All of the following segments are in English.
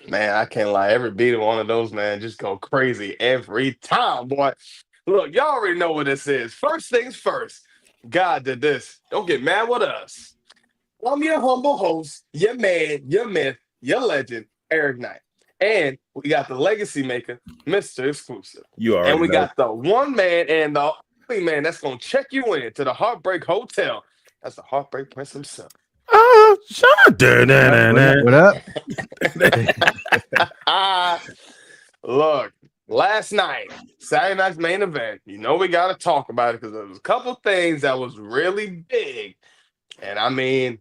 Man, I can't lie. Every beat of one of those, man, just go crazy every time, boy. Look, y'all already know what this is. First things first. God did this. Don't get mad with us. I'm your humble host, your man, your myth, your legend, Eric Knight. And we got the legacy maker, Mr. Exclusive. You And already we know. got the one man and the only man that's going to check you in to the Heartbreak Hotel. That's the Heartbreak Prince himself. Sean. What up? Look, last night, Saturday night's main event, we got to talk about it because there was a couple things that was really big. And I mean,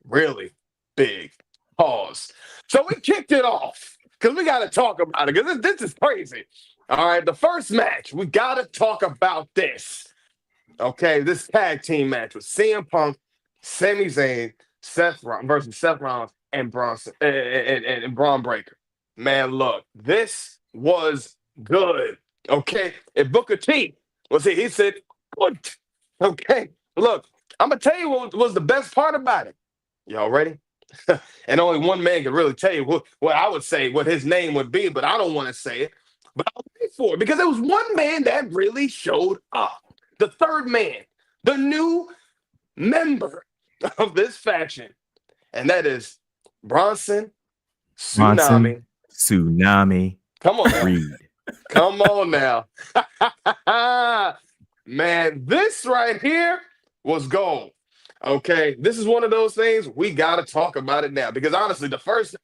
really big. Pause. So we kicked it off because we got to talk about it because this is crazy. All right, the first match, we got to talk about this. Okay, this tag team match with CM Punk, Sami Zayn, versus Seth Rollins and Bronson and Braun Breaker. Man, look, this was good. Okay, if Booker T was here, he said, good. Okay, look, I'm gonna tell you what was the best part about it. Y'all ready? And only one man can really tell you what I would say, what his name would be, but I don't want to say it. But I'll wait for it because there was one man that really showed up. The third man, the new member of this faction, and that is Bronson Monson, Tsunami. Tsunami, Come on now. Reed. Come on now. Man, this right here was gold. Okay, this is one of those things we got to talk about it now because honestly, the first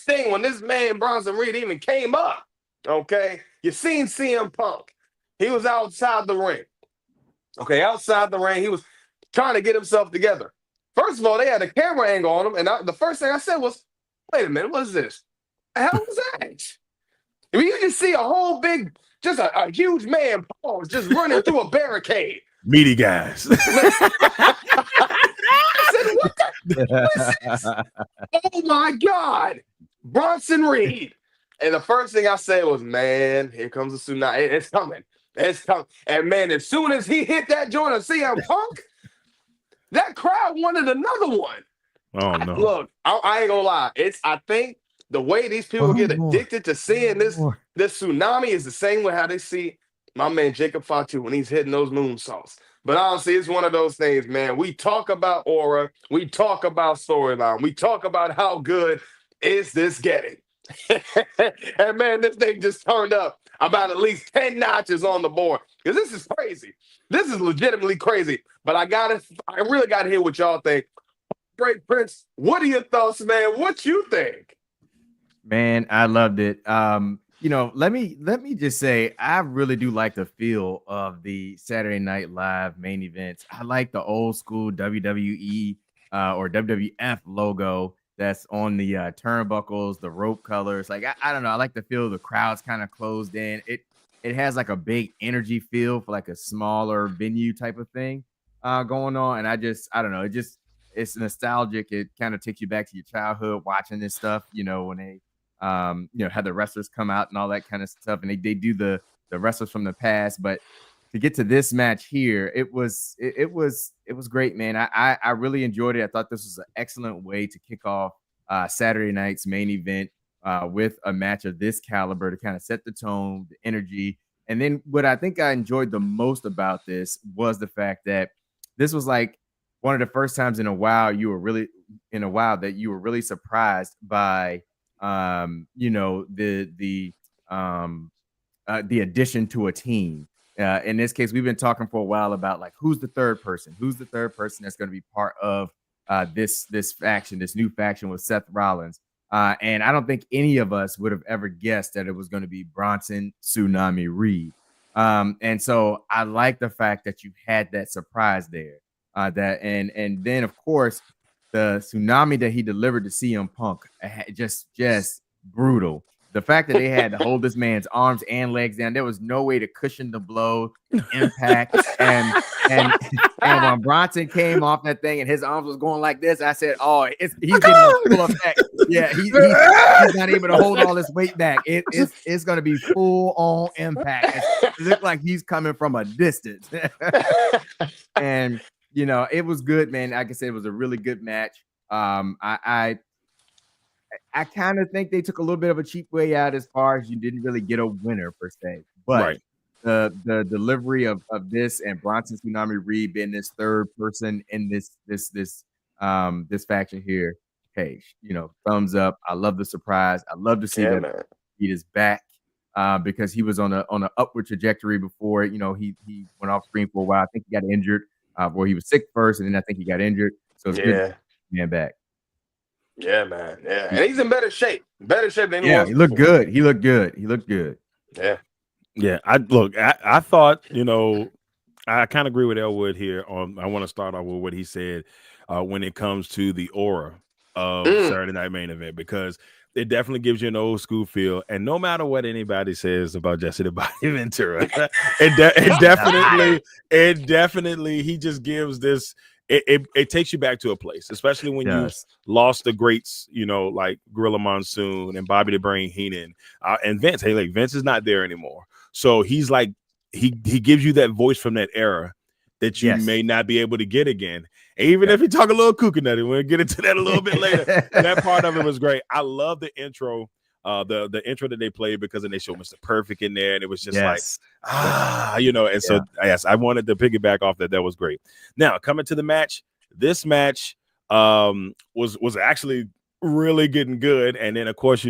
thing when this man Bronson Reed even came up, okay, you seen CM Punk. He was outside the ring. Okay, outside the ring, he was trying to get himself together. First of all, they had a camera angle on him, and the first thing I said was, "Wait a minute, what is this? The hell was that?" I mean, you just see a whole big, just a huge man pause just running through a barricade. Meaty guys. I said, what is this? Oh my God. Bronson Reed. And the first thing I said was, man, here comes the tsunami. It's coming. It's coming. And man, as soon as he hit that joint of CM Punk, that crowd wanted another one. Oh no. Look, I ain't gonna lie. I think the way these people get addicted to seeing this tsunami is the same way how they see my man Jacob Fatu when he's hitting those moonsaults. But honestly, it's one of those things, man. We talk about aura, we talk about storyline, we talk about how good is this getting. And man, this thing just turned up about at least 10 notches on the board. Because this is crazy. This is legitimately crazy. But I really gotta hear what y'all think. Break Prince, what are your thoughts, man? What you think? Man, I loved it. Let me just say I really do like the feel of the Saturday Night Live main events. I like the old school WWE or WWF logo that's on the turnbuckles, the rope colors. Like I don't know, I like the feel. The crowd's kind of closed in. It has like a big energy feel for like a smaller venue type of thing going on. And I don't know, it's nostalgic. It kind of takes you back to your childhood watching this stuff, when they had the wrestlers come out and all that kind of stuff. And they do the wrestlers from the past. But to get to this match here, it was great, man. I really enjoyed it. I thought this was an excellent way to kick off Saturday night's main event with a match of this caliber to kind of set the tone, the energy. And then what I think I enjoyed the most about this was the fact that this was like one of the first times in a while that you were really surprised by the addition to a team. In this case, we've been talking for a while about like who's the third person that's going to be part of this faction, this new faction with Seth Rollins. And I don't think any of us would have ever guessed that it was going to be Bronson Tsunami Reed. And so I like the fact that you had that surprise there. And then of course the tsunami that he delivered to CM Punk, just brutal. The fact that they had to hold this man's arms and legs down, there was no way to cushion the blow, the impact. and when Bronson came off that thing and his arms was going like this, I said, "Oh, he's getting a full effect. Yeah, he's not able to hold all this weight back. It's going to be full on impact. It looked like he's coming from a distance." And it was good, man. Like I said, it was a really good match. I kind of think they took a little bit of a cheap way out as far as you didn't really get a winner per se. But Right. the delivery of this and Bronson Tsunami Reed being this third person in this faction here, hey, thumbs up. I love the surprise. I love to see that man. Reed is back because he was on an upward trajectory before. He went off screen for a while. I think he got injured. Where he was sick first, and then I think he got injured. So it's good to see him back. Yeah, man. Yeah, and he's in better shape. Better shape than he was. He looked good. He looked good. Yeah. Yeah. I thought, I kind of agree with Elwood here. I want to start off with what he said when it comes to the aura of Saturday Night Main Event, because it definitely gives you an old school feel. And no matter what anybody says about Jesse the Body Ventura, it definitely he just gives this. It takes you back to a place, especially when you lost the greats, like Gorilla Monsoon and Bobby the Brain Heenan and Vince. Hey, like Vince is not there anymore. So he's like, he gives you that voice from that era that you may not be able to get again. And even if you talk a little kookanutty, we'll get into that a little bit later. That part of it was great. I love the intro. The intro that they played, because then they showed Mr. Perfect in there, and it was just and so yes, I wanted to piggyback off that. That was great. Now coming to the match, this match was actually really getting good, and then of course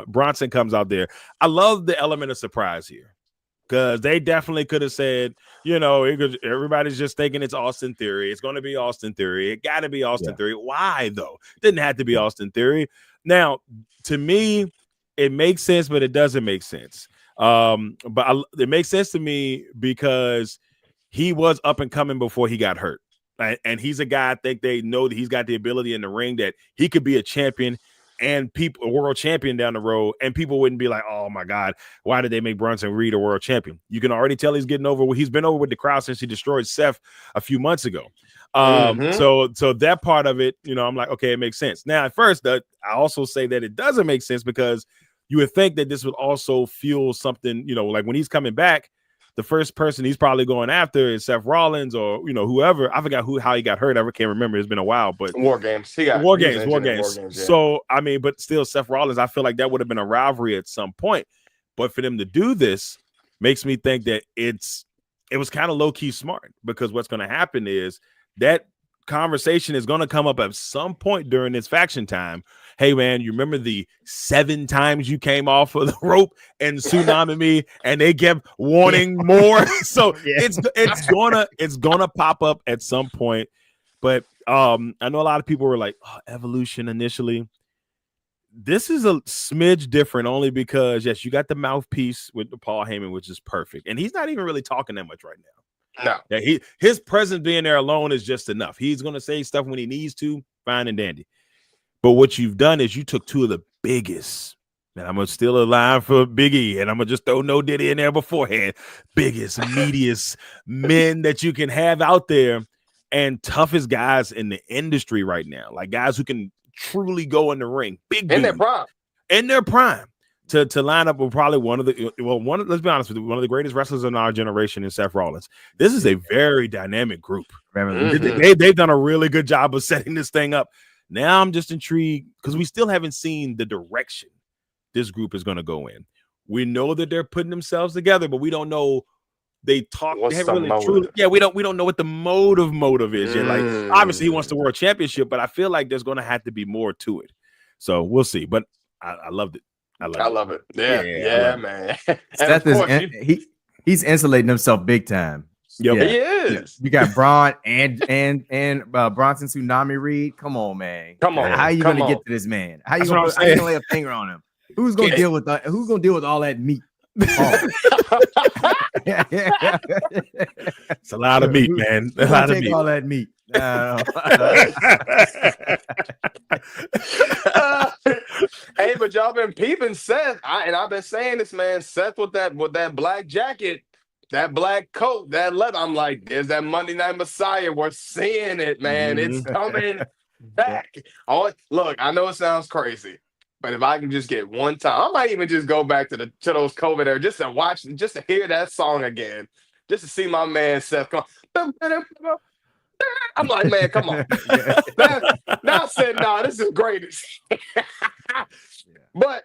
Bronson comes out there. I love the element of surprise here, because they definitely could have said, everybody's just thinking it's Austin Theory. It's going to be Austin Theory. It got to be Austin Theory. Why though? Didn't have to be Austin Theory. Now, to me, it makes sense, but it doesn't make sense. It makes sense to me because he was up and coming before he got hurt. Right? And he's a guy, I think they know that he's got the ability in the ring that he could be a champion and a world champion down the road. And people wouldn't be like, oh my God, why did they make Bronson Reed a world champion? You can already tell he's getting over. He's been over with the crowd since he destroyed Seth a few months ago. So that part of it, I'm like, okay, it makes sense. Now, at first, I also say that it doesn't make sense, because you would think that this would also fuel something, like when he's coming back, the first person he's probably going after is Seth Rollins or, whoever. I forgot how he got hurt. I can't remember. It's been a while, but War Games. War Games. Yeah. So, but still Seth Rollins, I feel like that would have been a rivalry at some point. But for them to do this makes me think that it was kind of low key smart, because what's going to happen is that conversation is going to come up at some point during this faction time. Hey man, you remember the 7 times you came off of the rope and tsunami me, and they kept wanting more. So it's gonna pop up at some point. But I know a lot of people were like, Evolution initially. This is a smidge different, only because yes, you got the mouthpiece with Paul Heyman, which is perfect, and he's not even really talking that much right now. No. Yeah, his presence being there alone is just enough. He's going to say stuff when he needs to, fine and dandy. But what you've done is you took 2 of the biggest, and I'm going to steal a line for Big E, and I'm going to just throw No Diddy in there beforehand, biggest, meatiest men that you can have out there, and toughest guys in the industry right now, like guys who can truly go in the ring, big in their prime. To line up with probably let's be honest with you, one of the greatest wrestlers in our generation is Seth Rollins. This is a very dynamic group. They've done a really good job of setting this thing up. Now I'm just intrigued, because we still haven't seen the direction this group is going to go in. We know that they're putting themselves together, but we don't know. They talk. They haven't really truly. Yeah, we don't know what the motive is yet. Like obviously he wants the world championship, but I feel like there's going to have to be more to it. So we'll see. But I loved it. I love it. Yeah, man. Seth he's insulating himself big time. Yep. He is. You got Braun and Bronson Tsunami Reed. Come on, man. Come on. How are you going to get to this man? How you going to lay a finger on him? Who's going to deal with that? Who's going to deal with all that meat? It's a lot of meat, man. A lot of meat. All that meat. Hey, but y'all been peeping Seth, and I've been saying this, man. Seth with that black jacket, that black coat, that leather. I'm like, there's that Monday Night Messiah. We're seeing it, man. It's coming back. Look, I know it sounds crazy, but if I can just get one time, I might even just go back to those COVID era just to watch, just to hear that song again, just to see my man Seth come. I'm like, man, come on. Now I said, no, this is greatest. But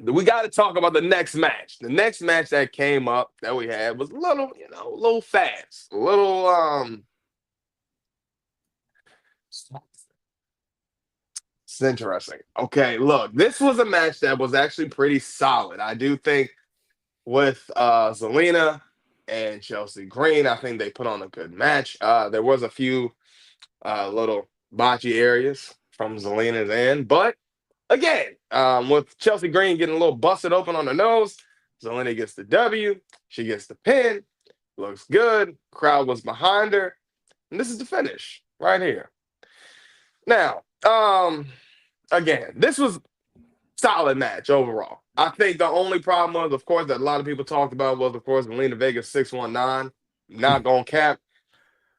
we got to talk about the next match. The next match that came up that we had was a little fast, a little It's interesting. Okay, look, this was a match that was actually pretty solid. I do think with Zelina and Chelsea Green, I think they put on a good match. There was a few little botchy areas from Zelina's end, but again, with Chelsea Green getting a little busted open on the nose, Zelina gets the W. She gets the pin. Looks good. Crowd was behind her, and this is the finish right here. Now, again, this was solid match overall. I think the only problem was, of course, that a lot of people talked about was, of course, Zelina Vega's 619. Not gonna cap.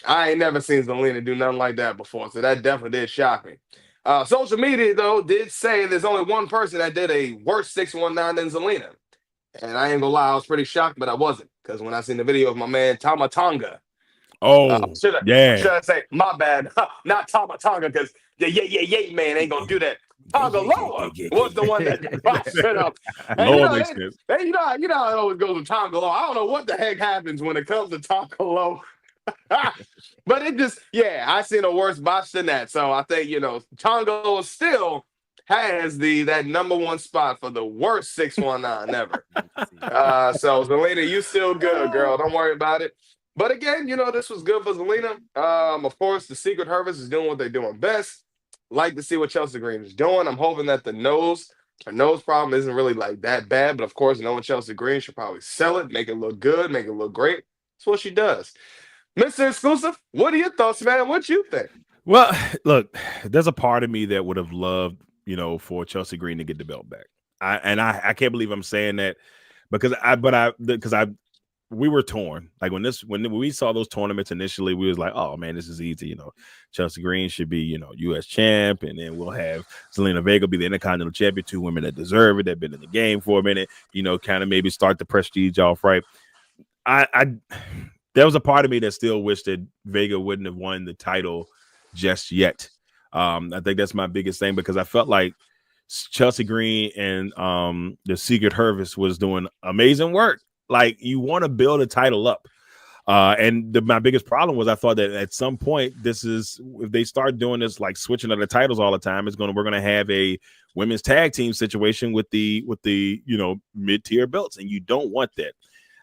I ain't never seen Zelina do nothing like that before, so that definitely did shock me. Social media, though, did say there's only one person that did a worse 619 than Zelina. And I ain't gonna lie, I was pretty shocked, but I wasn't. Because when I seen the video of my man Tama Tonga, should I say, my bad, not Tama Tonga, because the yeah, man ain't gonna do that. Tonga Loa was the one that boxed it up. And you know how it always goes with Tonga Loa. I don't know what the heck happens when it comes to Tonga Loa. But it just, I seen a worse botch than that. So I think, Tonga still has that number one spot for the worst 619 ever. So Zelina, you still good, girl. Don't worry about it. But again, this was good for Zelina. Of course, the Secret Harvest is doing what they're doing best. Like to see what Chelsea Green is doing. I'm hoping that her nose problem isn't really like that bad. But of course, knowing Chelsea Green, she'll probably sell it, make it look good, make it look great. That's what she does. Mr. Xclusive, what are your thoughts, man? What you think? Well, look, there's a part of me that would have loved, for Chelsea Green to get the belt back. I can't believe I'm saying that because we were torn. Like when we saw those tournaments initially, we was like, oh man, this is easy. Chelsea Green should be, U.S. champ, and then we'll have Zelina Vega be the Intercontinental champion. Two women that deserve it, that been in the game for a minute. Kind of maybe start the prestige off right. There was a part of me that still wished that Vega wouldn't have won the title just yet. I think that's my biggest thing because I felt like Chelsea Green and the Secret Harvest was doing amazing work. Like you want to build a title up. And my biggest problem was I thought that at some point if they start doing this, like switching of the titles all the time, we're going to have a women's tag team situation with the mid-tier belts. And you don't want that.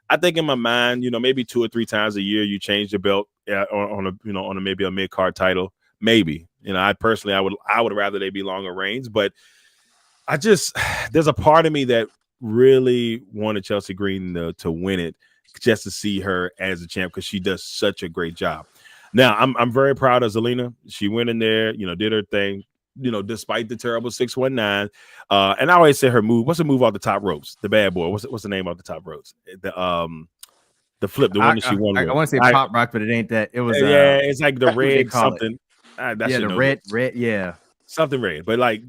I think in my mind, maybe 2 or 3 times a year you change the belt on maybe a mid-card title. Maybe, I personally, I would rather they be longer reigns, but there's a part of me that really wanted Chelsea Green to win it just to see her as a champ because she does such a great job. Now, I'm very proud of Zelina. She went in there, did her thing. Despite the terrible 619, and I always say her move. What's the move off the top ropes? The bad boy. What's the name off the top ropes? The flip, the one that she won. I want to say pop rock, but it ain't that. It was it's like the red something. The red, something red. But like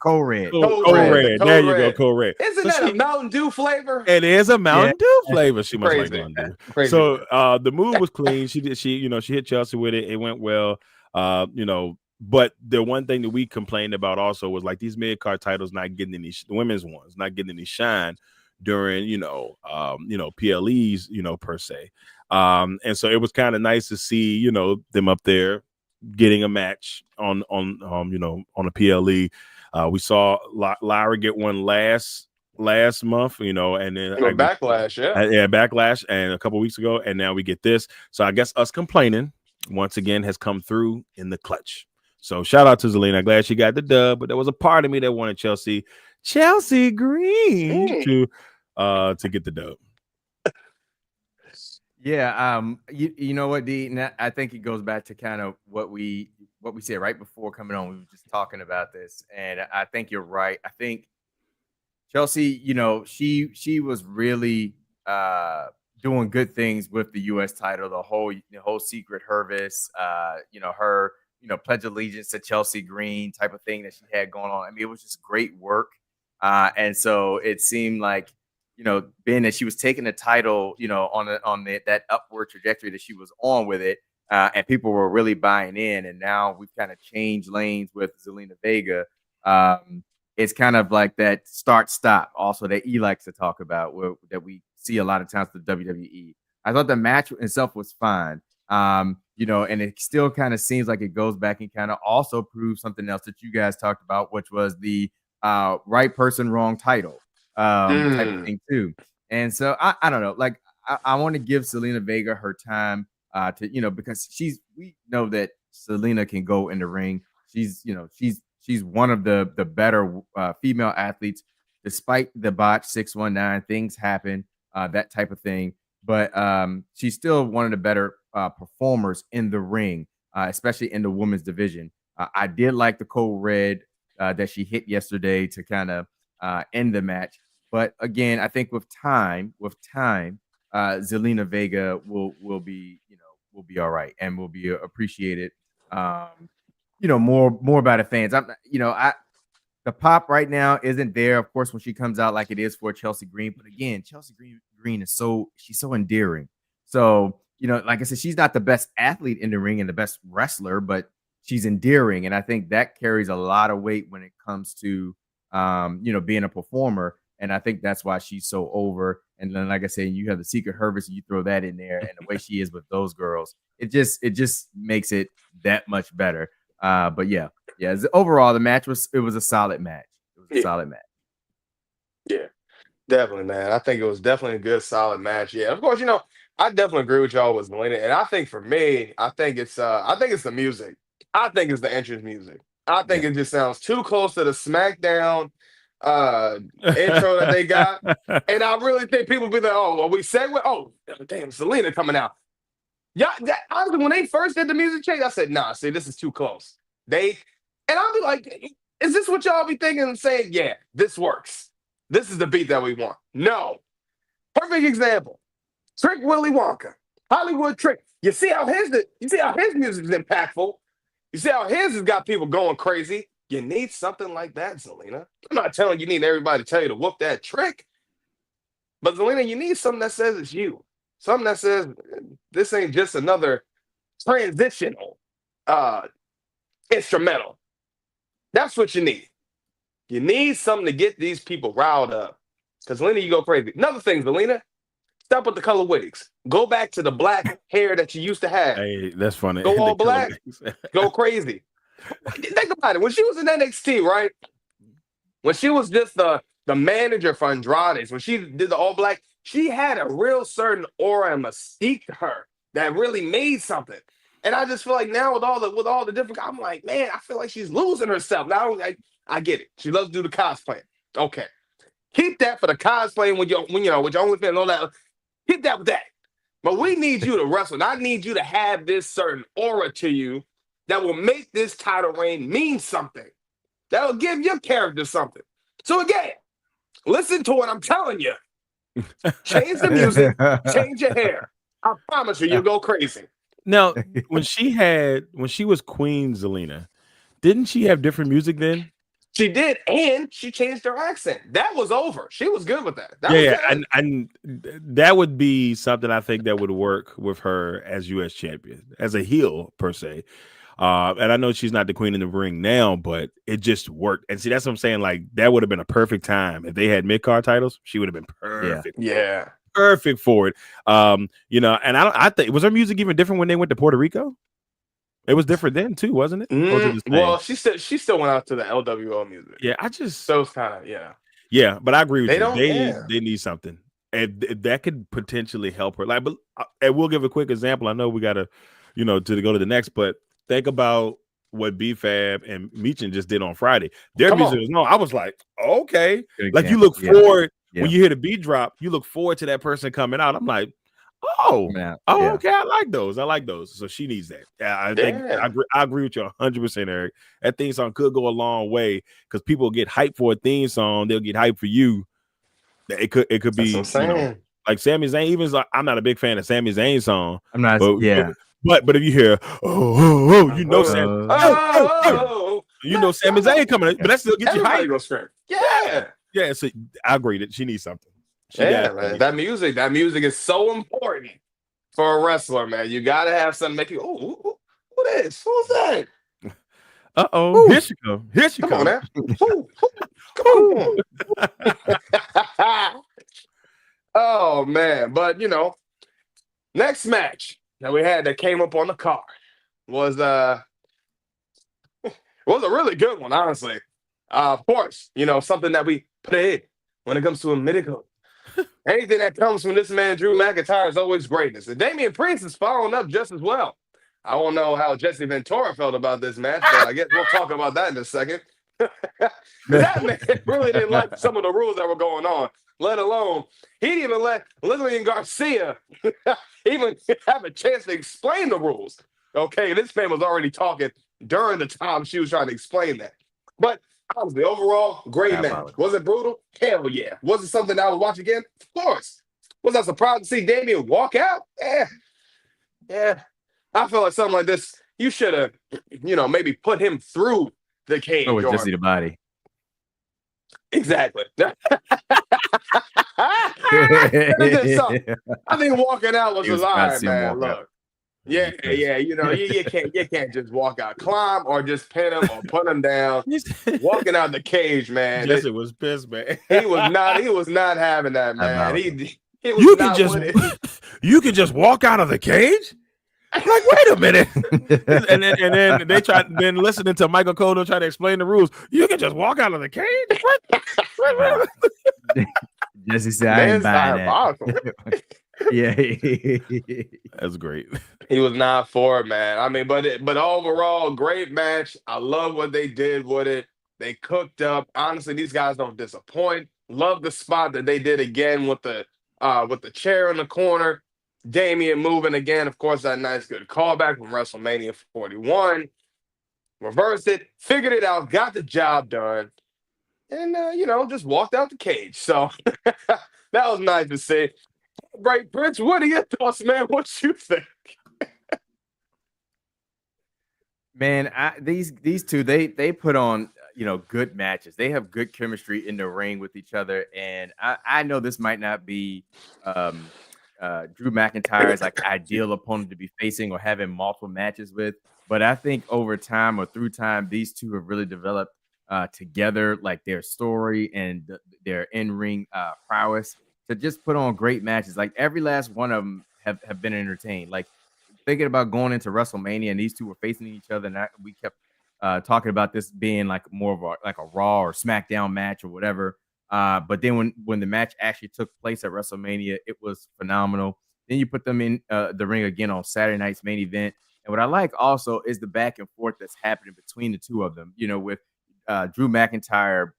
cold red. There you go, cold red. Isn't that a Mountain Dew flavor? It is a Mountain Dew flavor. She must like Mountain Dew. So the move was clean. She hit Chelsea with it. It went well. But the one thing that we complained about also was like these mid-card titles not getting any, the women's ones not getting any shine during PLEs per se, and so it was kind of nice to see them up there getting a match on a PLE. We saw Lyra get one last month, and then Backlash, Backlash, and a couple weeks ago, and now we get this. So I guess us complaining once again has come through in the clutch. So shout out to Zelina. Glad she got the dub, but there was a part of me that wanted Chelsea Green to get the dub. Yeah, you know what, D? I think it goes back to kind of what we said right before coming on. We were just talking about this, and I think you're right. I think Chelsea, she was really doing good things with the U.S. title, the whole Secret Harvest, her, Pledge Allegiance to Chelsea Green type of thing that she had going on. I mean, it was just great work. And so it seemed like, being that she was taking the title, that upward trajectory that she was on with it, and people were really buying in, and now we've kind of changed lanes with Zelina Vega. It's kind of like that start-stop also that E likes to talk about, that we see a lot of times with WWE. I thought the match itself was fine. And it still kind of seems like it goes back and kind of also proves something else that you guys talked about, which was the right person, wrong title type of thing too. And so I don't know, like I want to give Zelina Vega her time to, because we know that Zelina can go in the ring. She's one of the better female athletes, despite the botch 619. Things happen, that type of thing. But she's still one of the better performers in the ring, especially in the women's division. I did like the Code Red that she hit yesterday to kind of end the match. But again, I think with time, Zelina Vega will be all right and will be appreciated. More by the fans. The pop right now isn't there, of course, when she comes out like it is for Chelsea Green. But again, Chelsea Green is she's so endearing. So, like I said, she's not the best athlete in the ring and the best wrestler, but she's endearing. And I think that carries a lot of weight when it comes to, being a performer. And I think that's why she's so over. And then, like I said, you have the Secret Hervers, and you throw that in there, and the way she is with those girls, it just makes it that much better. But yeah, overall, the match was a solid match. Solid match. Yeah, definitely, man. I think it was definitely a good, solid match. Yeah, of course, I definitely agree with y'all with Zelina. And I think for me, I think it's the music. I think it's the entrance music. I think it just sounds too close to the SmackDown intro that they got. And I really think people be like, oh, well, we segue. Oh, damn, Zelina coming out. Yeah, honestly, when they first did the music change, I said, nah, see, this is too close. And I'll be like, is this what y'all be thinking and saying, yeah, this works. This is the beat that we want. No. Perfect example. Trick Willy Wonka. Hollywood Trick. You see how his music is impactful. You see how his has got people going crazy. You need something like that, Zelina. I'm not telling you need everybody to tell you to whoop that trick. But Zelina, you need something that says it's you. Something that says this ain't just another transitional instrumental. That's what you need. You need something to get these people riled up. Because Zelina, you go crazy. Another thing, Zelina, stop with the color wigs. Go back to the black hair that you used to have. Hey, that's funny. Go all black. Go crazy. Think about it. When she was in NXT, right? When she was just the manager for Andrade, when she did the all black, she had a real certain aura and mystique to her that really made something. And I just feel like now with all the different, I'm like, man, I feel like she's losing herself. Now I get it. She loves to do the cosplay. Okay. Keep that for the cosplay with your OnlyFans and all that. Keep that with that. But we need you to wrestle. And I need you to have this certain aura to you that will make this title reign mean something. That will give your character something. So again, listen to what I'm telling you. Change the music, change your hair. I promise you'll go crazy. Now, when she was Queen Zelina, didn't she have different music then? She did, and she changed her accent. That was over. She was good with that. And that would be something I think that would work with her as U.S. champion, as a heel per se. And I know she's not the queen in the ring now, but it just worked. And see, that's what I'm saying. Like that would have been a perfect time if they had mid-card titles. She would have been perfect. Yeah. Perfect for it. And I think was her music even different when they went to Puerto Rico? It was different then too, wasn't it? Well, she still went out to the LWO music. Yeah, those kind of Yeah, but I agree with you. They need something, and that could potentially help her. Like, but and we'll give a quick example. I know we got to, to go to the next, but think about what B-Fab and Meechin just did on Friday. Their music was I was like, okay, like you look forward when you hear the beat drop, you look forward to that person coming out. I'm like, okay, I like those. So she needs that. I agree with you 100%, Eric. That theme song could go a long way because people get hyped for a theme song. They'll get hyped for you. It could be like Sami Zayn. Even like, I'm not a big fan of Sami Zayn's song. I'm not. But if you hear Sami Zayn coming, but that still gets you hyped. Yeah. So I agree that she needs something. Man. That music is so important for a wrestler, man. You gotta have something make you. Oh, who this? Who's that? Here she come. Here she Come come. on, man. Come on. Oh man, but next match that we had that came up on the card was a really good one, honestly. Of course, something that we put in when it comes to a medical. Anything that comes from this man, Drew McIntyre, is always greatness. And Damian Priest is following up just as well. I don't know how Jesse Ventura felt about this match, but I guess we'll talk about that in a second. That man really didn't like some of the rules that were going on, let alone he didn't even let Lillian Garcia even have a chance to explain the rules. Okay, this man was already talking during the time she was trying to explain that. But honestly, overall, great match. Was it brutal? Hell yeah. Was it something I would watch again? Of course. Was I surprised to see Damian walk out? Yeah. I feel like something like this, you should have, maybe put him through the cage. Oh, Jesse the Body. Exactly. I think walking out was all right, man. Look. Yeah. You can't just walk out, climb, or just pin him or put him down. Walking out the cage, man. Jesse was pissed, man. He was not having that, man. You can just walk out of the cage? Like, wait a minute. and then they then listening to Michael Cole try to explain the rules. You can just walk out of the cage? What? Jesse said, I ain't buying that. Yeah. That's great. He was not for it, man. I mean, but overall, great match. I love what they did with it. They cooked up. Honestly, these guys don't disappoint. Love the spot that they did again with the chair in the corner. Damian moving again. Of course, that nice good callback from WrestleMania 41. Reversed it, figured it out, got the job done, and just walked out the cage. So that was nice to see. Right, Prince, what are your thoughts, man? What you think? Man, these two, they put on good matches. They have good chemistry in the ring with each other, and I know this might not be Drew McIntyre's ideal opponent to be facing or having multiple matches with, but I think over time or through time, these two have really developed together, like their story and their in-ring prowess to just put on great matches. Like every last one of them have been entertained. Like thinking about going into WrestleMania and these two were facing each other, and we kept talking about this being like more of a Raw or SmackDown match or whatever. But then when the match actually took place at WrestleMania, it was phenomenal. Then you put them in the ring again on Saturday night's main event. And what I like also is the back and forth that's happening between the two of them, with Drew McIntyre,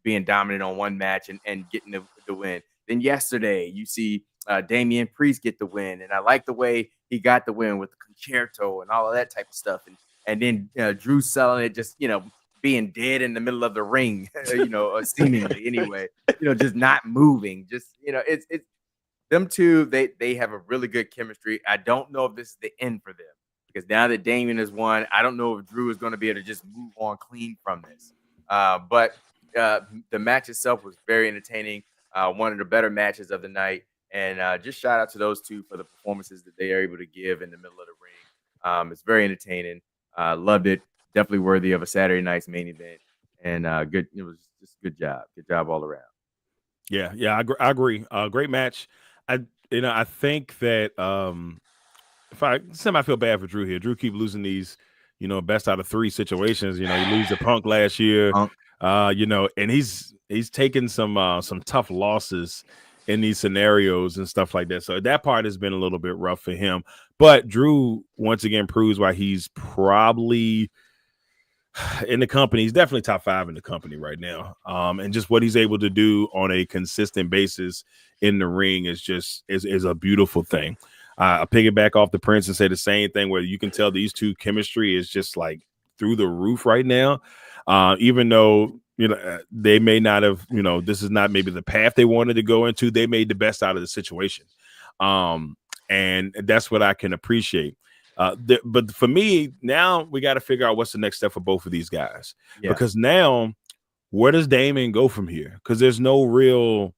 being dominant on one match and getting the win. Then yesterday you see Damian Priest get the win. And I like the way he got the win with the concerto and all of that type of stuff. And then Drew selling it, just, being dead in the middle of the ring, seemingly anyway, just not moving. Just, it's them two, they have a really good chemistry. I don't know if this is the end for them because now that Damian has won, I don't know if Drew is going to be able to just move on clean from this. But the match itself was very entertaining. One of the better matches of the night. And just shout out to those two for the performances that they are able to give in the middle of the ring. It's very entertaining. Loved it. Definitely worthy of a Saturday night's main event, and good. It was just a good job all around. Yeah, I agree. Great match. I think that if I feel bad for Drew here. Drew keep losing these, best out of three situations. He lose to Punk last year. And he's taken some tough losses in these scenarios and stuff like that. So that part has been a little bit rough for him. But Drew once again proves why he's probably in the company. He's definitely top 5 in the company right now. And just what he's able to do on a consistent basis in the ring is a beautiful thing. I piggyback off the Prince and say the same thing where you can tell these two chemistry is just like through the roof right now. Even though, they may not have, this is not maybe the path they wanted to go into. They made the best out of the situation. And that's what I can appreciate. But for me, now we got to figure out what's the next step for both of these guys. Yeah. Because now, where does Damian go from here? Because there's no real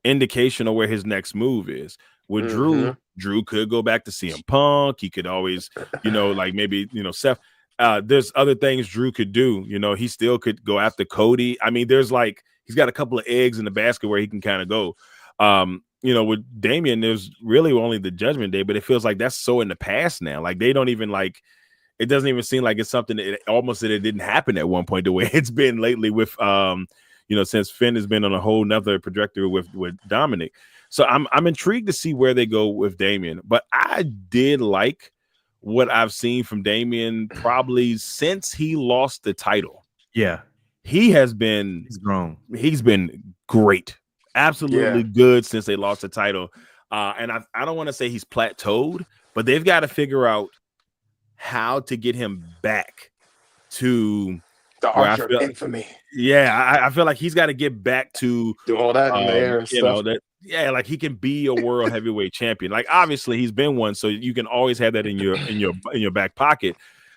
indication of where his next move is. With Drew could go back to CM Punk. He could always, like maybe, Seth. There's other things Drew could do. He still could go after Cody. I mean, there's he's got a couple of eggs in the basket where he can kind of go. With Damian, there's really only the Judgment Day, but it feels like that's so in the past now. Like they don't even it doesn't even seem like it's something that it didn't happen at one point the way it's been lately with since Finn has been on a whole nother trajectory with Dominic. So I'm intrigued to see where they go with Damian. But I did like what I've seen from Damian probably since he lost the title. Yeah. He's grown. He's been great. Absolutely good since they lost the title. And I don't want to say he's plateaued, but they've got to figure out how to get him back to the Archer infamy. Yeah, I feel like he's got to get back to do all that in there and stuff. Like he can be a world heavyweight champion. Like obviously he's been one, so you can always have that in your back pocket.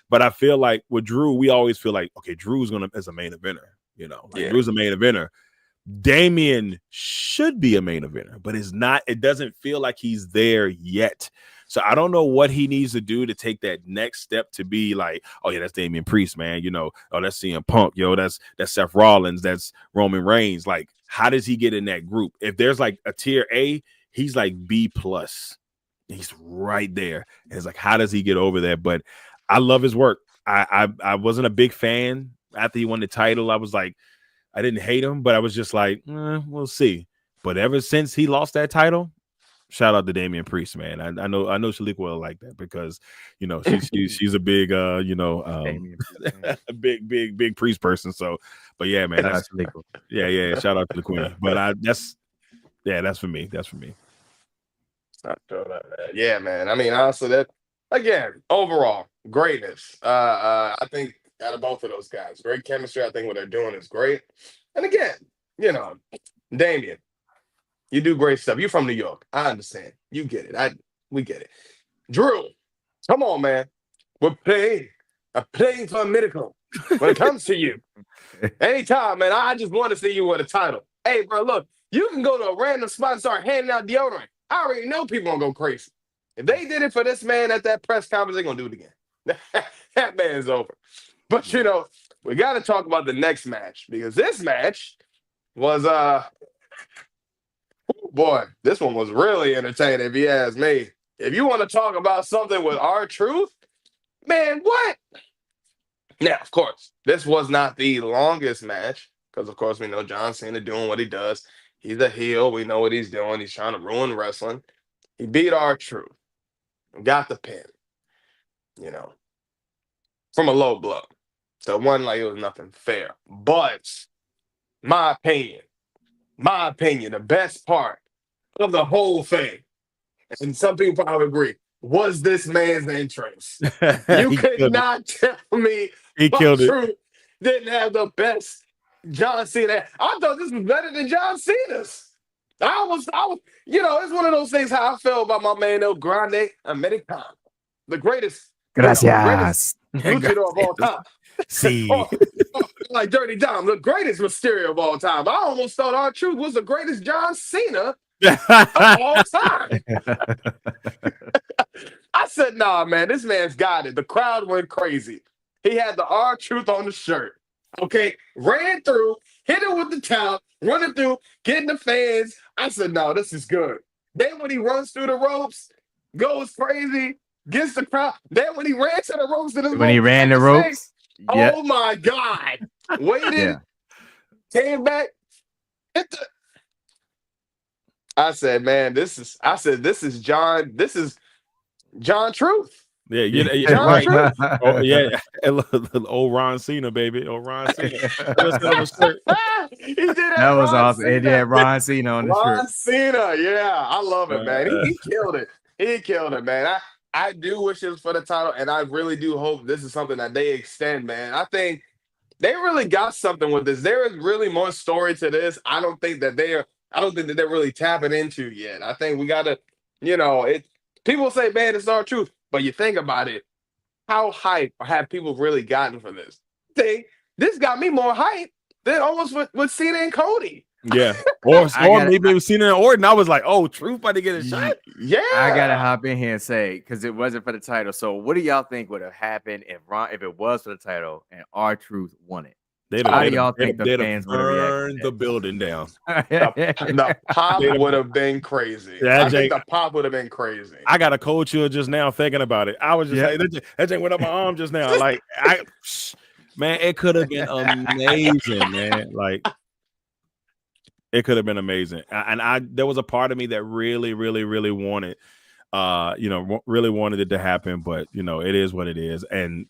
But I feel like with Drew, we always feel like, okay, Drew's as a main eventer. Drew's a main eventer. Damian should be a main eventer, but it's not. It doesn't feel like he's there yet. So I don't know what he needs to do to take that next step to be like, oh yeah, that's Damian Priest, man. Oh, that's CM Punk. That's Seth Rollins. That's Roman Reigns. Like, how does he get in that group? If there's like a tier A, he's like B plus. He's right there. And it's like, how does he get over there? But I love his work. I wasn't a big fan after he won the title. I was like, I didn't hate him, but I was just like, we'll see. But ever since he lost that title, shout out to Damian Priest, man. I know Shaliqua will like that because she's a big a big Priest person. So, but yeah, man, that's shout out to the Queen. But that's for me. That's for me. Yeah, man. I mean, honestly, that again, overall greatness. I think out of both of those guys, great chemistry. I think what they're doing is great. And again, Damian, you do great stuff. You're from New York. I understand. You get it. We get it. Drew, come on, man. I'm playing for a miracle when it comes to you. Anytime, man. I just want to see you with a title. Hey, bro, look, you can go to a random spot and start handing out deodorant. I already know people gonna go crazy. If they did it for this man at that press conference, they're gonna do it again. That man's over. But we got to talk about the next match because this match was boy, this one was really entertaining if you ask me. If you want to talk about something with R-Truth, man, what? Now, of course, this was not the longest match because, of course, we know John Cena doing what he does. He's a heel. We know what he's doing. He's trying to ruin wrestling. He beat R-Truth. Got the pin. From a low blow. So it wasn't like it was nothing fair. But my opinion, the best part of the whole thing, and some people probably agree, was this man's entrance. You could not tell me he killed it. Didn't have the best John Cena. I thought this was better than John Cena's. I was, it's one of those things how I felt about my man El Grande Americano, the greatest. Gracias. Luchador of all time. See, like Dirty Dom, the greatest Mysterio of all time. I almost thought R-Truth was the greatest John Cena of all time. I said, nah, man, this man's got it. The crowd went crazy. He had the R-Truth on the shirt. Okay, ran through, hit it with the towel, running through, getting the fans. I said, no, this is good. Then when he runs through the ropes, goes crazy, gets the crowd. Then when he ran to the ropes, oh my God! Waited, came back. I said, man, this is John Truth. Yeah, John right. Truth. Oh, yeah, old Ron Cena, baby. Old Ron Cena. He did that was awesome. It had Ron Cena on the shirt. Ron Cena, yeah, I love it, man. He killed it. He killed it, man. I do wish it was for the title, and I really do hope this is something that they extend, man. I think they really got something with this. There is really more story to this. I don't think that they're really tapping into yet. I think we gotta, people say, man, it's our truth. But you think about it, how hype have people really gotten for this? This got me more hype than almost with Cena and Cody. Yeah. Or maybe it was seen in Orton. I was like, oh, Truth about to get a shot. Yeah. I gotta hop in here and say, because it wasn't for the title. So what do y'all think would have happened if it was for the title and R-Truth won it? How do y'all think the fans would have reacted? The building down. The pop would have been crazy. I think the pop would have been crazy. I got a cold chill just now thinking about it. I was just like, that thing went up my arm just now. Like, man, it could have been amazing, man. Like, it could have been amazing. And there was a part of me that really, really, really wanted, really wanted it to happen. But, it is what it is. And,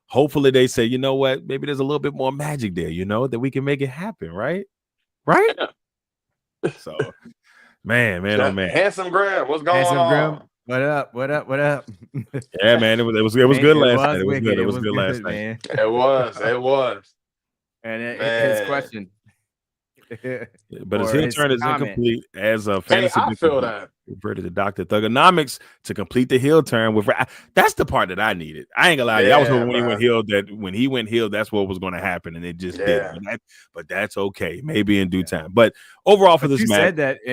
hopefully they say, you know what, maybe there's a little bit more magic there, that we can make it happen, right? Right? So, man, oh man. Handsome Graham, what's going on? What up? Yeah, man, it was good last night. It was good. It was good last night. Man. It was. And his question. But his heel turn is incomplete as a fantasy. I feel that. Reverted to Dr. Thugonomics to complete the heel turn with. That's the part that I needed. I ain't gonna lie. I was hoping when he went heel, that's what was going to happen, and it just didn't. But that's okay. Maybe in due time. But overall, for this match, you said that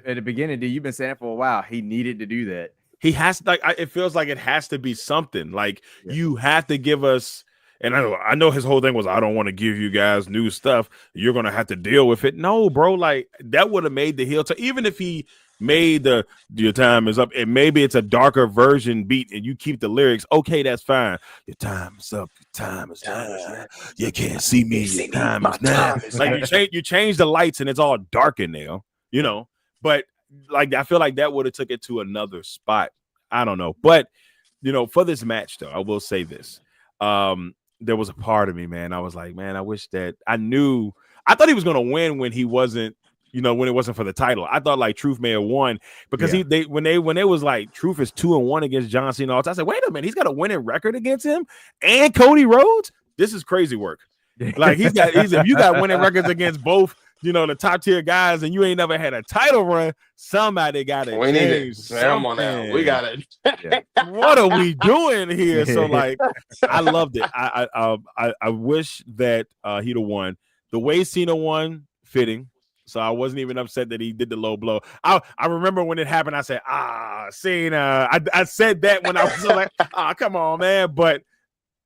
at the beginning. You've been saying it for a while. He needed to do that. He has to. It feels like it has to be something. Like you have to give us. And I know his whole thing was, I don't want to give you guys new stuff. You're going to have to deal with it. No, bro, like that would have made the heel turn. Even if he made your time is up and maybe it's a darker version beat and you keep the lyrics, okay, that's fine. Your time is up. Your time is now. You can't see me. Your time is now. Like you change the lights and it's all dark in there, But like I feel like that would have took it to another spot. I don't know. But, for this match, though, I will say this. There was a part of me, man. I was like, man, I wish that I thought he was going to win when he wasn't, when it wasn't for the title. I thought like Truth may have won because when they was like Truth is 2-1 against John Cena. I said, wait a minute, he's got a winning record against him and Cody Rhodes. This is crazy work. Like if you got winning records against both, the top tier guys, and you ain't never had a title run, somebody got to change something. We got it. What are we doing here? So like, I loved it. I wish that he'd have won. The way Cena won, fitting. So I wasn't even upset that he did the low blow. I remember when it happened, I said, Cena. I said that when I was like, come on, man. But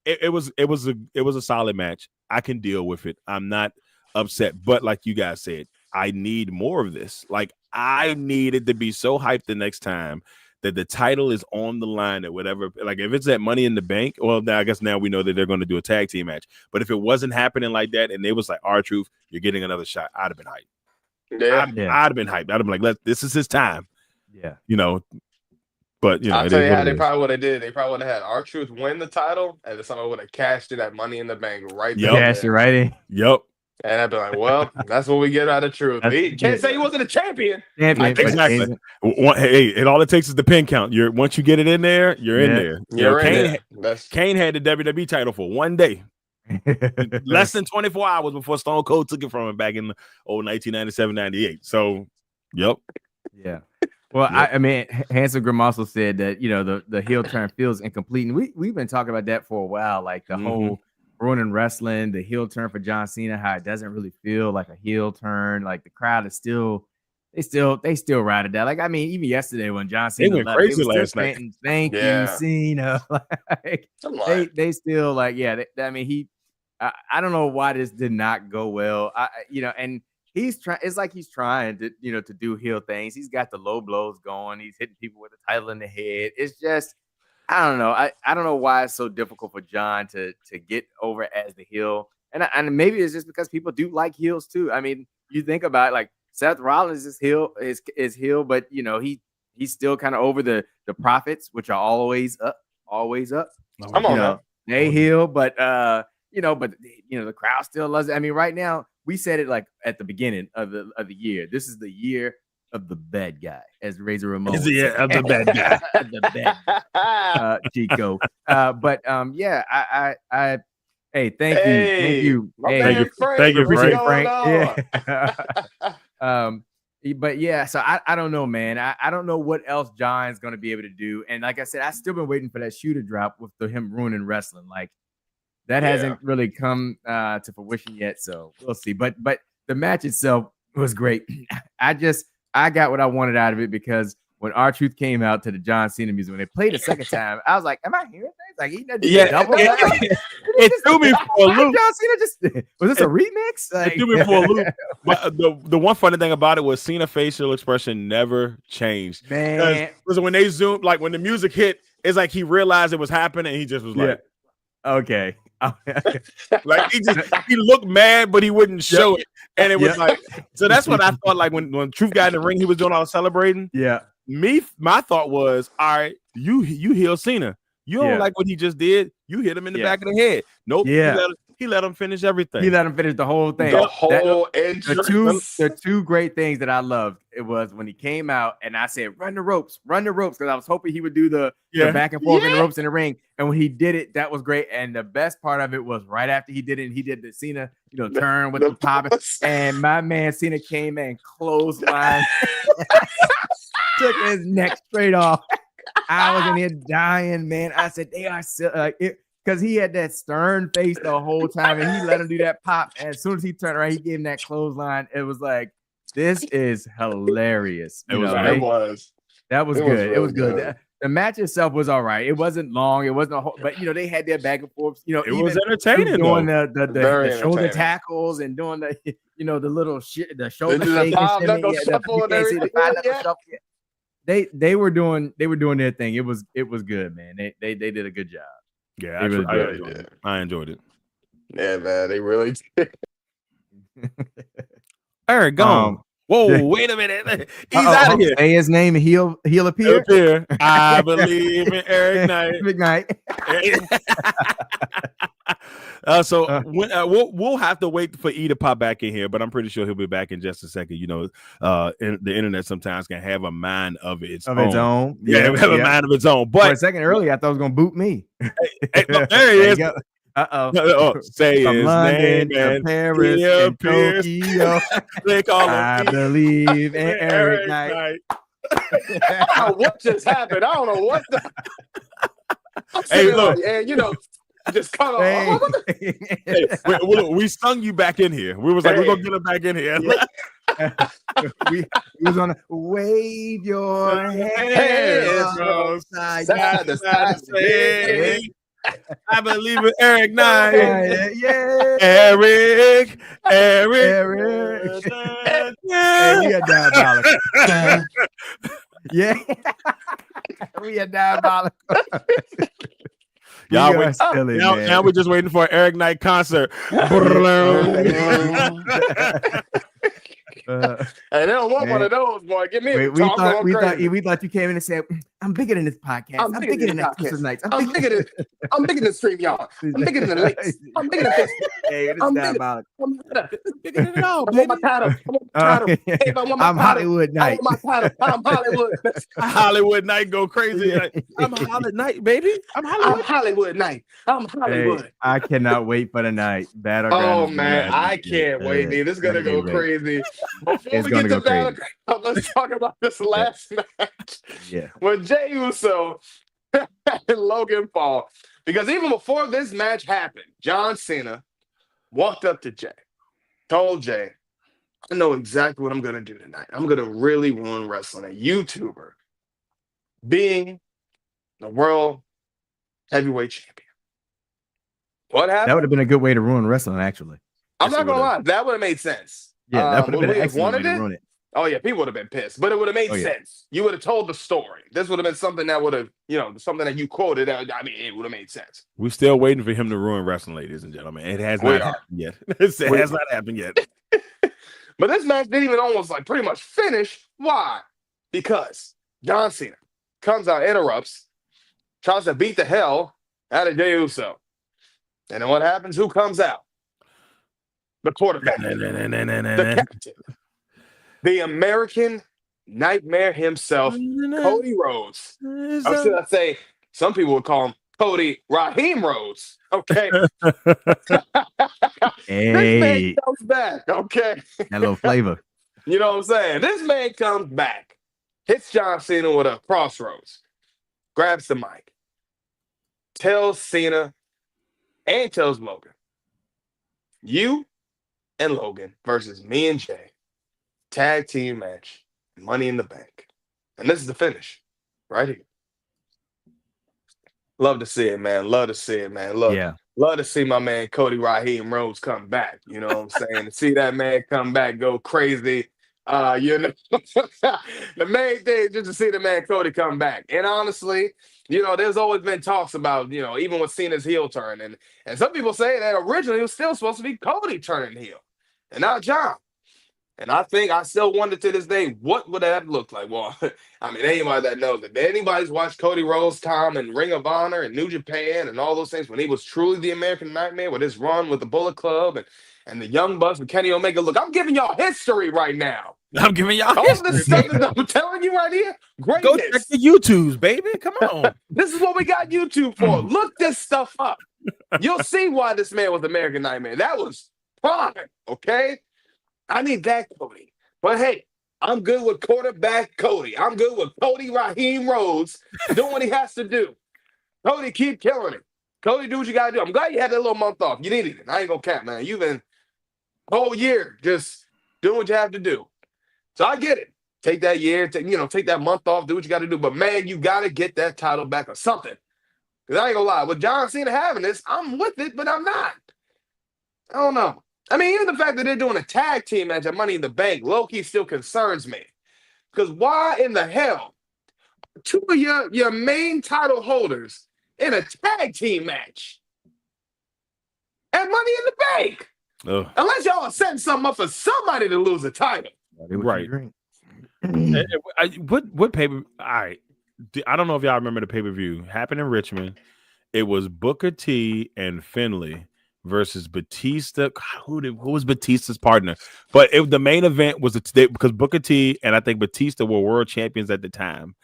it was a solid match. I can deal with it. I'm not upset, but like you guys said, I need more of this. Like I need it to be so hyped the next time that the title is on the line at whatever. Like if it's at Money in the Bank, well, I guess now we know that they're going to do a tag team match. But if it wasn't happening like that, and they was like, R-Truth, you're getting another shot, I'd have been hyped. Yeah, I'd have been hyped. I'd have been like, this is his time. Yeah, But I'll tell you how they probably would have did. They probably would have had R-Truth win the title, and then somebody would have cashed it at Money in the Bank right there. Cashed it right in. Yep. And I'd be like, well, that's what we get out of Truth. He can't say he wasn't a champion. Exactly. Hey, all it takes is the pin count. Once you get it in there, you're in there. Kane had the WWE title for one day. Less than 24 hours before Stone Cold took it from him back in 1997-98. So, yep. Yeah. Well, yep. I mean, Handsome Grim also said that, the heel turn feels incomplete. And we've been talking about that for a while, like the whole ruining wrestling, the heel turn for John Cena, how it doesn't really feel like a heel turn. Like the crowd is they still ride it down. Like, I mean, even yesterday when John Cena went crazy last night. Thank you, Cena. Like, they still like, I don't know why this did not go well. And he's trying. It's like he's trying to, to do heel things. He's got the low blows going. He's hitting people with the title in the head. It's just, I don't know. I don't know why it's so difficult for John to get over as the heel. And maybe it's just because people do like heels too. I mean, you think about it, like Seth Rollins is heel, but he's still kind of over the Prophets, which are always up. Come on, man. They heel, but the crowd still loves it. I mean, right now we said it like at the beginning of the year. This is the year of the bad guy, as Razor Ramon. Is the of the bad guy, the bad Chico. Hey, thank you, Frank. Yeah. But yeah, so I don't know, man. I don't know what else John's gonna be able to do. And like I said, I still been waiting for that shoe to drop with him ruining wrestling. Like that hasn't really come to fruition yet. So we'll see. But the match itself was great. I got what I wanted out of it because when R-Truth came out to the John Cena music, when they played the second time, I was like, "Am I hearing things? Like he did double?" It threw me for a loop. John Cena was this a remix? It threw me for a loop. But the one funny thing about it was Cena's facial expression never changed. Man, because when they zoomed, like when the music hit, it's like he realized it was happening, and he just was like, "Okay." Like he looked mad, but he wouldn't show it, and it was like, so that's what I thought. Like when Truth got in the ring, he was doing all the celebrating. Yeah. My thought was, all right, you heal Cena. You don't like what he just did. You hit him in the back of the head. Nope. Yeah. He let him finish everything. He let him finish the whole thing. The two great things that I loved, it was when he came out and I said, run the ropes, because I was hoping he would do the back and forth in the ropes in the ring. And when he did it, that was great. And the best part of it was right after he did it, and he did the Cena, turn with the pop. And my man Cena came and clothesline, took his neck straight off. I was in here dying, man. I said, they are still because he had that stern face the whole time, and he let him do that pop. And as soon as he turned around, he gave him that clothesline. It was like, this is hilarious. That was good. It was good. The match itself was all right. It wasn't long. It wasn't a whole, but they had their back and forth. It was entertaining. Doing the shoulder tackles and doing the the little shit, the shoulder shake and they were doing their thing. It was good, man. They did a good job. Yeah, I enjoyed it. Yeah, man, they really did. Eric, gone. Whoa, wait a minute. He's out of here. Say his name and he'll appear. I believe in Eric Knight. McKnight. We'll have to wait for E to pop back in here, but I'm pretty sure he'll be back in just a second. The internet sometimes can have a mind of its own. Yeah, have a mind of its own. But for a second earlier, I thought it was gonna boot me. Look, there he is. Say from his London name, to Paris and Tokyo. They call him I believe in Eric Knight. What just happened? I don't know what the. Hey, look, and just cut off. We stung you back in here. We was like, we're gonna get him back in here. we was on wave your hands side to side. I believe in Eric Knight. Eric. Hey, we are diabolical. We are diabolical. Y'all wait, now we're just waiting for an Eric Knight concert. And they don't want one of those, boy. Give me. We thought you came in and said, "I'm bigger than this podcast. I'm bigger than Xclusive Knights. I'm bigger than Stream, y'all. I'm bigger than the links. I'm bigger than this. Hey, I'm bigger than it all. I want my title. I'm Hollywood Knight. I'm Hollywood. Hollywood Knight go crazy. Like, I'm Hollywood Knight, baby. I'm Hollywood Knight. I'm Hollywood. Hey, I cannot wait for the night. Battleground. Oh man, I can't wait, dude. This is gonna go crazy. Before we get to Battleground, let's talk about this last match. Yeah. When Jey Uso and Logan Paul. Because even before this match happened, John Cena walked up to Jey, told Jey, I know exactly what I'm going to do tonight. I'm going to really ruin wrestling. A YouTuber being the world heavyweight champion. What happened? That would have been a good way to ruin wrestling, actually. I'm not going to lie. That would have made sense. Yeah, that would have been an excellent way to ruin it. Oh, yeah, people would have been pissed, but it would have made sense. You would have told the story. This would have been something that would have, something that you quoted. I mean, it would have made sense. We're still waiting for him to ruin wrestling, ladies and gentlemen. It has not happened yet. It has not happened yet. But this match didn't even almost pretty much finish. Why? Because John Cena comes out, interrupts, tries to beat the hell out of Jey Uso. And then what happens? Who comes out? The quarterback. The captain. The American Nightmare himself, Cody Rhodes. Or should I say, some people would call him Cody Raheem Rhodes. Okay. Hey. This man comes back. Okay. That little flavor. You know what I'm saying? This man comes back, hits John Cena with a crossroads, grabs the mic, tells Cena and tells Logan, you and Logan versus me and Jay. Tag team match. Money in the Bank. And this is the finish. Right here. Love to see it, man. Love to see it, man. Look. Yeah. Love to see my man Cody Raheem Rhodes come back. You know what I'm saying? To see that man come back, go crazy. You know, the main thing is just to see the man Cody come back. And honestly, you know, there's always been talks about, you know, even with Cena's heel turn. And some people say that originally it was still supposed to be Cody turning heel and not John. And I think I still wonder to this day, what would that look like? Well, I mean, anybody that knows it, anybody's watched Cody Rhodes' time in Ring of Honor and New Japan and all those things when he was truly the American Nightmare with his run with the Bullet Club and the Young Bucks with Kenny Omega. Look, I'm giving y'all history right now. I'm giving y'all all history. this stuff that I'm telling you right here. Greatness. Go check the YouTubes, baby. Come on. This is what we got YouTube for. Look this stuff up. You'll see why this man was American Nightmare. That was prime, okay? I need that Cody. But hey, I'm good with quarterback Cody. I'm good with Cody Raheem Rhodes doing what he has to do. Cody, keep killing it. Cody, do what you got to do. I'm glad you had that little month off. You needed it. I ain't going to cap, man. You've been whole year just doing what you have to do. So I get it. Take that year, take that month off, do what you got to do. But, man, you got to get that title back or something. Because I ain't going to lie. With John Cena having this, I'm with it, but I'm not. I don't know. I mean, even the fact that they're doing a tag team match at Money in the Bank, low-key still concerns me. Because why in the hell two of your main title holders in a tag team match at Money in the Bank? Ugh. Unless y'all are setting something up for somebody to lose a title. Right. What paper? All right. I don't know if y'all remember the pay-per-view. Happened in Richmond. It was Booker T and Finlay versus Batista. Who was Batista's partner? But the main event was because Booker T and I think Batista were world champions at the time.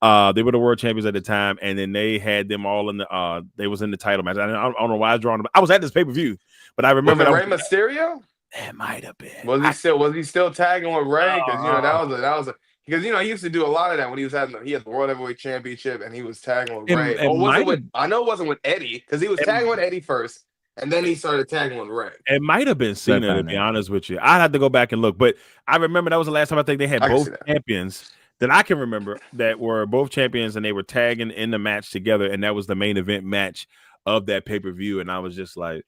They were the world champions at the time, and then they had them all in the. They was in the title match. I don't know why I was drawing them. I was at this pay-per-view, but I remember Rey Mysterio. It might have been. Was he still tagging with Ray? Because that was because he used to do a lot of that when he had the World Heavyweight Championship and he was tagging with Ray. I know it wasn't with Eddie because he was tagging with Eddie first. And then he started tagging with Ray. It might have been Cena, to be honest with you. I'd have to go back and look. But I remember that was the last time I think they had both champions that I can remember that were both champions and they were tagging in the match together. And that was the main event match of that pay-per-view. And I was just like,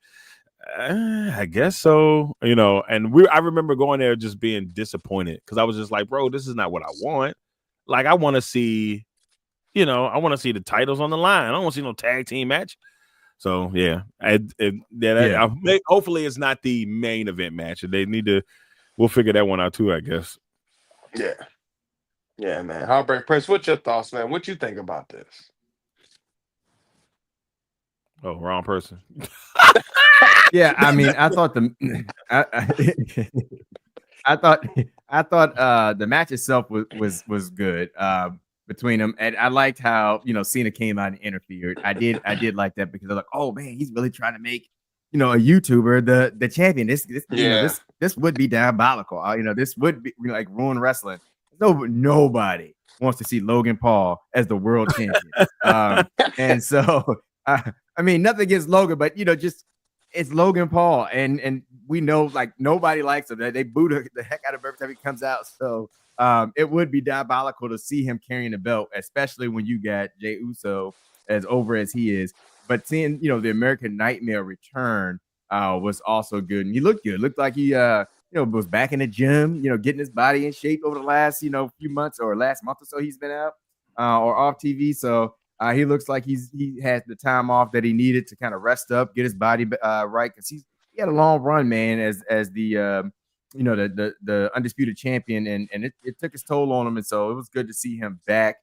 I guess so. You know, and I remember going there just being disappointed because I was just like, bro, this is not what I want. Like, I want to see, the titles on the line. I don't want to see no tag team match. So yeah, hopefully it's not the main event match. They need to. We'll figure that one out too, I guess. Yeah, man. Heartbreak Prince, what's your thoughts, man? What you think about this? Oh, wrong person. Yeah, I mean, I thought I thought the match itself was good. Between them, and I liked how Cena came out and interfered. I did like that because they're like, oh man, he's really trying to make a YouTuber the champion. This would be diabolical. This would be like ruin wrestling. Nobody wants to see Logan Paul as the world champion. And so I mean, nothing against Logan, but just it's Logan Paul, and we know like nobody likes him. They boo the heck out of him every time he comes out. So. It would be diabolical to see him carrying the belt, especially when you got Jey Uso as over as he is. But seeing, the American Nightmare return was also good. And he looked good. Looked like he, was back in the gym, getting his body in shape over the last, few months or last month or so he's been out or off TV. So he looks like he had the time off that he needed to kind of rest up, get his body right. Because he had a long run, man, as the the undisputed champion, and it took its toll on him. And so it was good to see him back,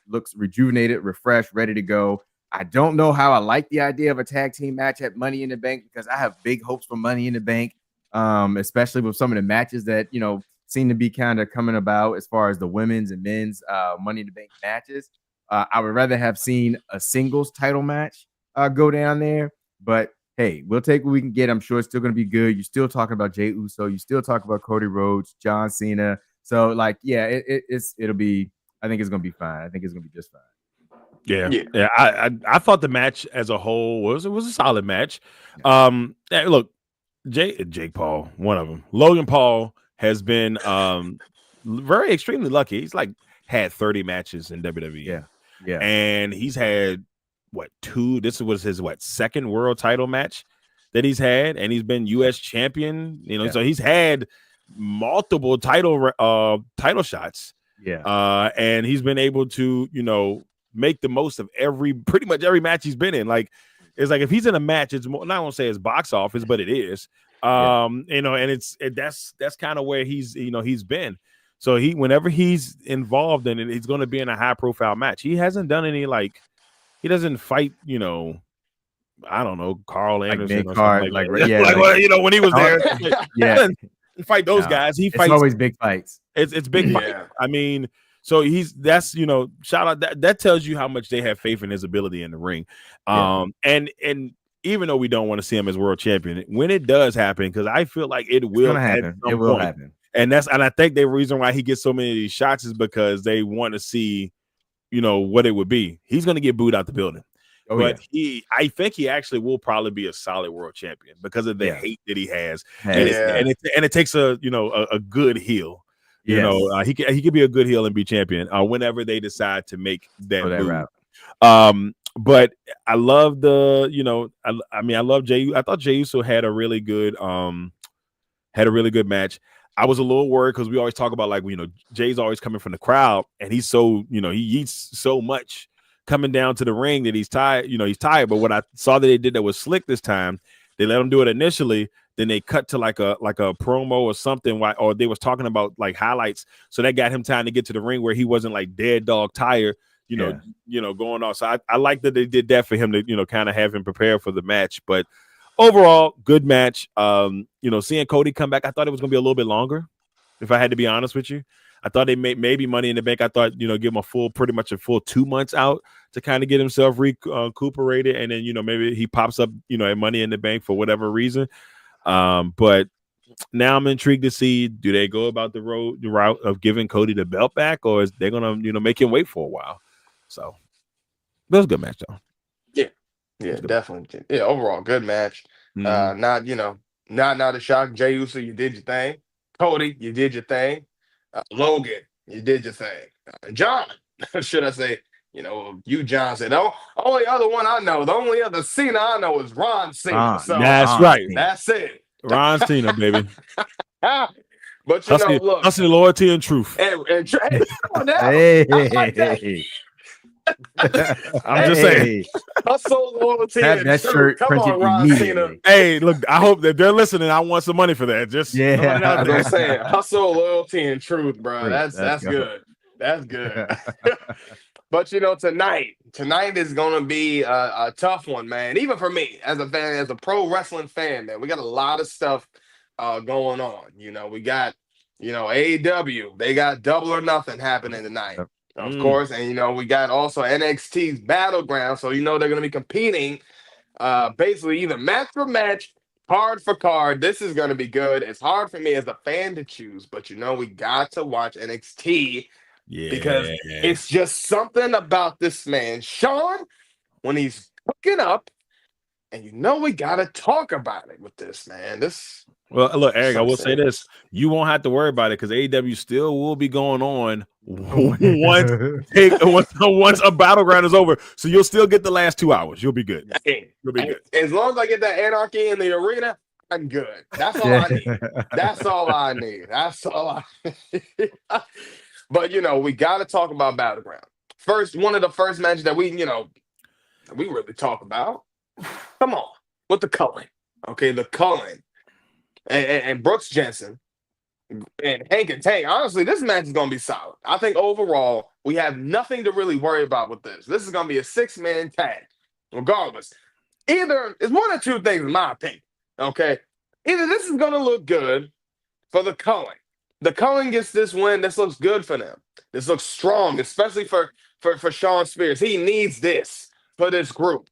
looks rejuvenated, refreshed, ready to go. I don't know how I like the idea of a tag team match at Money in the Bank because I have big hopes for Money in the Bank, especially with some of the matches that, seem to be kind of coming about as far as the women's and men's Money in the Bank matches. I would rather have seen a singles title match go down there, but hey, we'll take what we can get. I'm sure it's still going to be good. You're still talking about Jey Uso. You still talk about Cody Rhodes, John Cena. So, like, yeah, it'll be. I think it's going to be fine. I think it's going to be just fine. Yeah. I thought the match as a whole was a solid match. Look, Jake Paul, one of them. Logan Paul has been very extremely lucky. He's like had 30 matches in WWE. Yeah. And he's had two? This was his second world title match that he's had, and he's been U.S. champion. So he's had multiple title shots. Yeah. And he's been able to make the most of pretty much every match he's been in. Like, it's like if he's in a match, it's more, not gonna say it's box office, but it is. And that's kind of where he's been. So whenever he's involved in it, he's going to be in a high profile match. He hasn't done any he doesn't fight, I don't know, Carl Anderson or something like when he was there. Fight those guys. He fights. It's always big fights. It's big fight. I mean, so shout out that tells you how much they have faith in his ability in the ring. And even though we don't want to see him as world champion, when it does happen, because I feel like it will happen. It will happen. And I think the reason why he gets so many of these shots is because they want to see, what it would be. He's going to get booed out the building. I think he actually will probably be a solid world champion because of the hate that he has. And it takes a good heel. He could be a good heel and be champion whenever they decide to make that move. But I love I love Jey. I thought Jey Uso had a really good match. I was a little worried because we always talk about Jay's always coming from the crowd, and he's so he eats so much coming down to the ring that he's tired. He's tired. But what I saw that they did that was slick this time, they let him do it initially. Then they cut to like a promo or something, or they was talking about highlights. So that got him time to get to the ring where he wasn't dead dog tired. Going off. So I like that they did that for him to kind of have him prepare for the match. But overall, good match. Seeing Cody come back, I thought it was going to be a little bit longer. If I had to be honest with you, I thought they maybe Money in the Bank. I thought give him pretty much a full 2 months out to kind of get himself recuperated, and then maybe he pops up at Money in the Bank for whatever reason. But now I'm intrigued to see, do they go about the route of giving Cody the belt back, or is they gonna make him wait for a while? So that was a good match though. Yeah, definitely. Yeah, overall good match. Not a shock. Jey Uso, you did your thing. Cody, you did your thing. Logan, you did your thing. John, should I say? You John said, "Oh, only other one I know. The only other Cena I know is Ron Cena." So that's right. That's it. Ron Cena, baby. But look, that's the loyalty and truth. Hey, I'm just saying. Hustle, loyalty, that shirt come on, Ron Cena. Hey, look, I hope that they're listening. I want some money for that. Just that's what I'm saying. Hustle, loyalty, and truth, bro. That's good. That's good. But tonight is gonna be a tough one, man. Even for me, as a fan, as a pro wrestling fan, man, we got a lot of stuff going on. We got AEW. They got Double or Nothing happening tonight. Of course, and we got also NXT's Battleground, so they're going to be competing basically either match for match, card for card. This is going to be good. It's hard for me as a fan to choose, but we got to watch NXT because it's just something about this man, Sean, when he's cooking up, and we got to talk about it with this man. Well, look, Eric, I will say this. You won't have to worry about it because AEW still will be going on once a Battleground is over. So you'll still get the last 2 hours. You'll be good. You'll be good. As long as I get that anarchy in the arena, I'm good. That's all I need. That's all I need. That's all I need. But, we got to talk about Battleground. One of the first matches that we really talk about. Come on. With the culling. Okay, the culling. And Brooks Jensen and Hank and Tank. Honestly, this match is going to be solid. I think overall, we have nothing to really worry about with this. This is going to be a 6-man tag, regardless. Either it's one of two things, in my opinion. Okay, either this is going to look good for the culling. The culling gets this win. This looks good for them. This looks strong, especially for Shawn Spears. He needs this for this group.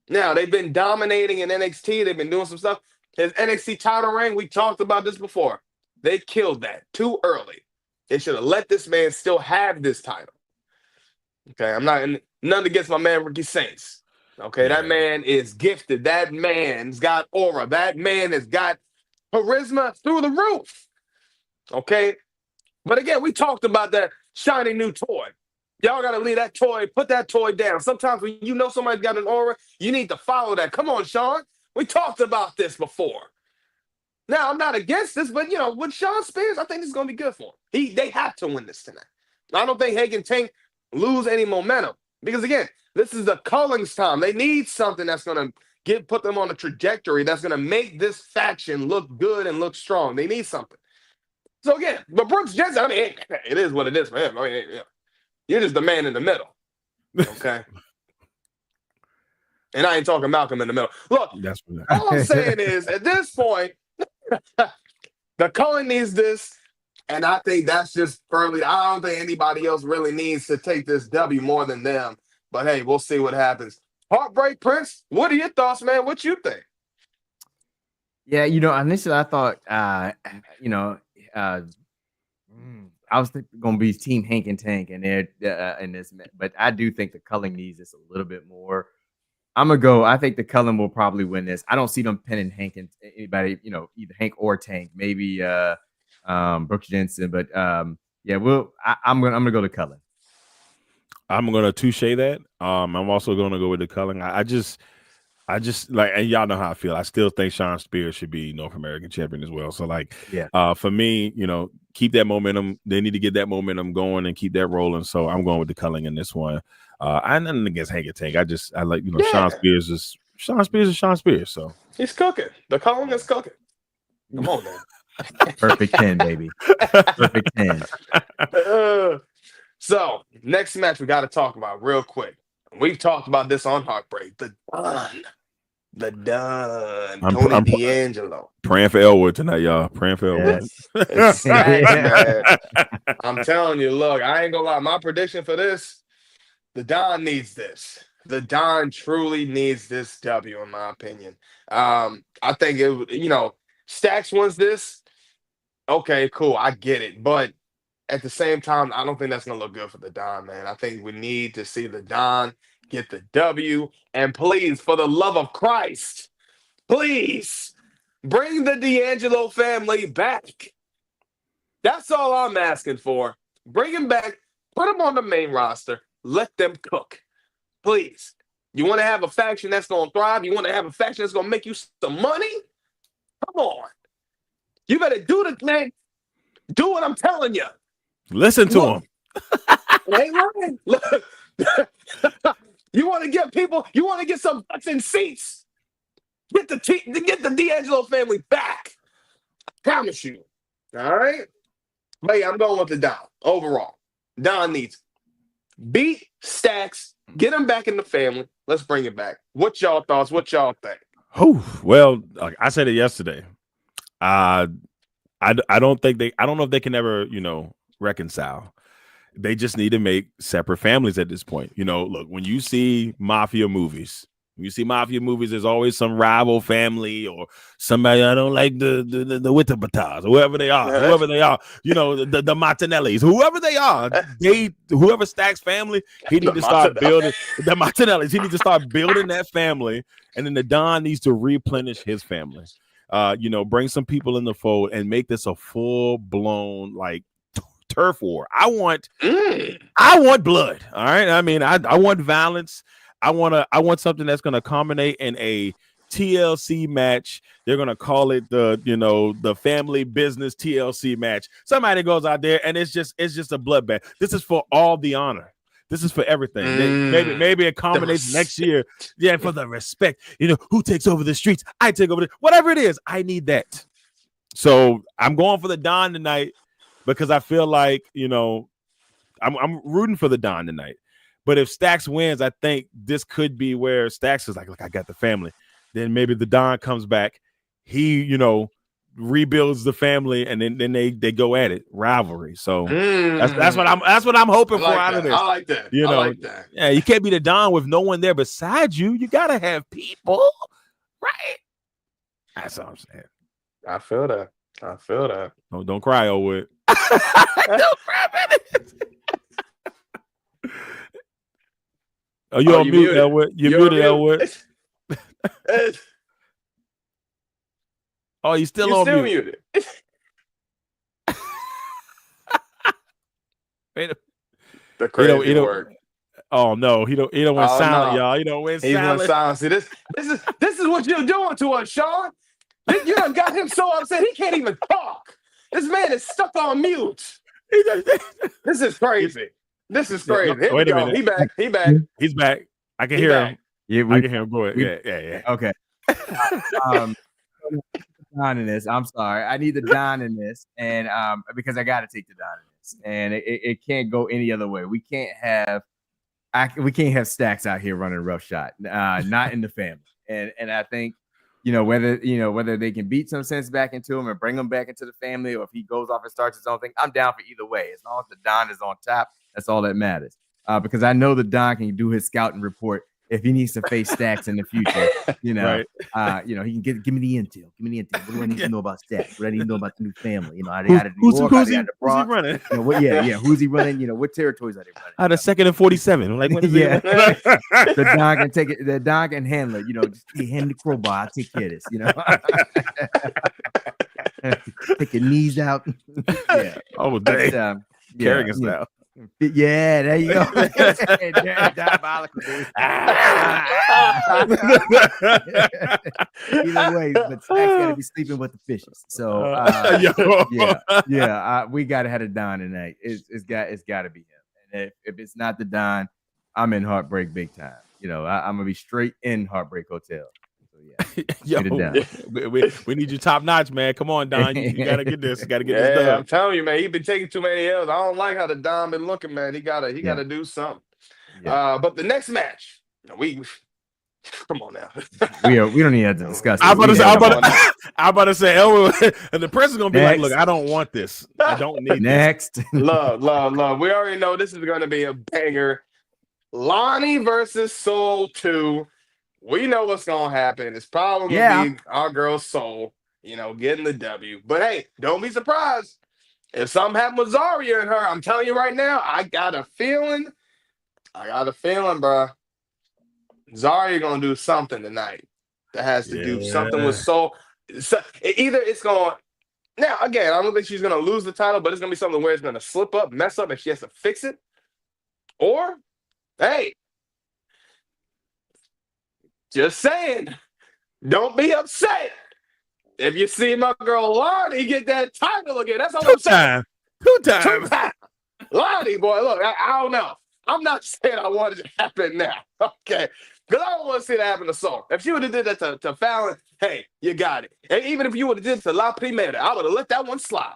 Now they've been dominating in NXT. They've been doing some stuff. His NXT title reign, we talked about this before. They killed that too early. They should have let this man still have this title. Okay, I'm not nothing against my man Ricky Saints. Okay, that man is gifted. That man's got aura. That man has got charisma through the roof. Okay? But again, we talked about that shiny new toy. Y'all got to leave that toy, put that toy down. Sometimes when you know somebody's got an aura, you need to follow that. Come on, Sean. We talked about this before. Now, I'm not against this, but, with Sean Spears, I think this is going to be good for him. They have to win this tonight. I don't think Hagen Tank lose any momentum because, again, this is the Cullings time. They need something that's going to put them on a trajectory that's going to make this faction look good and look strong. They need something. So, again, but Brooks Jensen, it is what it is for him. You're just the man in the middle, okay? And I ain't talking Malcolm in the middle. Look, all I'm saying is, at this point, the Cullen needs this, and I think that's just firmly. I don't think anybody else really needs to take this W more than them. But hey, we'll see what happens. Heartbreak Prince, what are your thoughts, man? What you think? Yeah, initially I thought, I was going to be Team Hank and Tank, and they're in this, but I do think the Cullen needs this a little bit more. I'm gonna go. I think the Cullen will probably win this. I don't see them pinning Hank and anybody, either Hank or Tank. Maybe Brooks Jensen, but I'm gonna go to Cullen. I'm gonna touche that. I'm also gonna go with the Cullen. I just like, and y'all know how I feel. I still think Sean Spears should be North American champion as well. So for me, keep that momentum. They need to get that momentum going and keep that rolling. So I'm going with the Cullen in this one. I'm nothing against Hank and Tank. I like, Sean Spears is Sean Spears. So he's cooking. The Cullen is cooking. Come on, man. Perfect 10, baby. Perfect 10. So next match we got to talk about real quick. We've talked about this on Heartbreak. The Don. Tony D'Angelo. Praying for Elwood tonight, y'all. Praying for Elwood. It's man. I'm telling you, look, I ain't gonna lie. My prediction for this, the Don needs this. The Don truly needs this W, in my opinion. I think Stacks wins this. Okay, cool. I get it. But at the same time, I don't think that's going to look good for the Don, man. I think we need to see the Don get the W. And please, for the love of Christ, please bring the D'Angelo family back. That's all I'm asking for. Bring them back. Put them on the main roster. Let them cook. Please. You want to have a faction that's going to thrive? You want to have a faction that's going to make you some money? Come on. You better do the thing. Do what I'm telling you. Listen to him. Ain't lying. Look. You want to get people, you want to get some butts in seats. Get the D'Angelo family back. I promise you. All right? But yeah, I'm going with the Don overall. Don needs beat Stacks, get him back in the family. Let's bring it back. What y'all thoughts? What y'all think? Oh, well, like I said it yesterday. I don't know if they can ever, reconcile. They just need to make separate families at this point. Look, when you see mafia movies, there's always some rival family or somebody I don't like the Witterbatas, whoever they are, the Martinellis, whoever they are, whoever Stacks family, he needs to start building the Martinellis. He needs to start building that family, and then the Don needs to replenish his family. Bring some people in the fold and make this a full blown turf war. I want blood. All right. I mean, I want violence. I want something that's going to culminate in a TLC match. They're going to call it the family business TLC match. Somebody goes out there and it's just a bloodbath. This is for all the honor. This is for everything. Maybe it culminates next year. Yeah, for the respect. Who takes over the streets? I take over whatever it is. I need that. So I'm going for the Don tonight because I feel like I'm rooting for the Don tonight. But if Stacks wins, I think this could be where Stacks is like, look, I got the family. Then maybe the Don comes back. He rebuilds the family, and then they go at it, rivalry. So that's what I'm hoping for out of this. I like that. I like that. Yeah, you can't be the Don with no one there besides you. You gotta have people, right? That's what I'm saying. I feel that. No, don't cry, Elwood. Don't cry, baby. Oh, you on mute, Elwood? You're muted, Elwood. Oh, you still You on still mute. muted. Wait a- The crazy work. Oh no, he don't went silent, no. y'all. He don't went He went silent. silent. See, this is what you're doing to us, Sean. You done got him so upset he can't even talk. This man is stuck on mute. This is crazy. This is crazy. Here we Wait a go. minute. He back. He back. He's back. I can hear him. Yeah, I can hear him. Go ahead. Yeah. Okay. Don in this. I'm sorry. I need the Don in this, and because I got to take the Don in this, and it can't go any other way. We can't have Stacks out here running roughshod. Not in the family. And I think whether they can beat some sense back into him and bring him back into the family, or if he goes off and starts his own thing, I'm down for either way. As long as the Don is on top, that's all that matters. Because I know the Don can do his scouting report if he needs to face Stacks in the future. Right. He can give me the intel. Give me the intel. What do I need to know about Stacks? What do I need to know about the new family? Who's he running? Who's he running? What territories are they running? Out of 2nd and 47. Like, when is the Don can take it. The Don can handle it. Just hand the crowbar. I'll take care of this. Take your knees out. Yeah. Oh, dang. Carrying us now. Yeah, there you go. Diabolical, dude. Either way, but Stacks gotta be sleeping with the fishes. So we gotta have a Don tonight. It's got to be him. And if it's not the Don, I'm in heartbreak big time. I'm gonna be straight in Heartbreak Hotel. So we need you top notch, man. Come on, Don. You gotta get this. You gotta get this done. I'm telling you, man. He's been taking too many L's. I don't like how the Don been looking, man. He gotta do something. Yeah. But the next match, we come on now. we don't need to discuss. I'm about to say, and the person's gonna be like, "Look, I don't want this. I don't need next." This. Love. We already know this is gonna be a banger. Lonnie versus Soul 2. We know what's gonna happen. It's probably gonna be our girl Soul, getting the W. But hey, don't be surprised if something happened with Zarya and her. I'm telling you right now, I got a feeling, bro. Zarya gonna do something tonight that has to do something with Soul. So, either it's going. Now, again, I don't think she's gonna lose the title, but it's gonna be something where it's gonna slip up, mess up, and she has to fix it. Or, hey. Just saying, don't be upset if you see my girl Lonnie get that title again. That's all I'm saying. Two times. Lonnie, boy, look, I don't know. I'm not saying I want it to happen now, okay? Because I don't want to see that happen to Soul. If she would have did that to Fallon, hey, you got it. And even if you would have did it to La Primera, I would have let that one slide.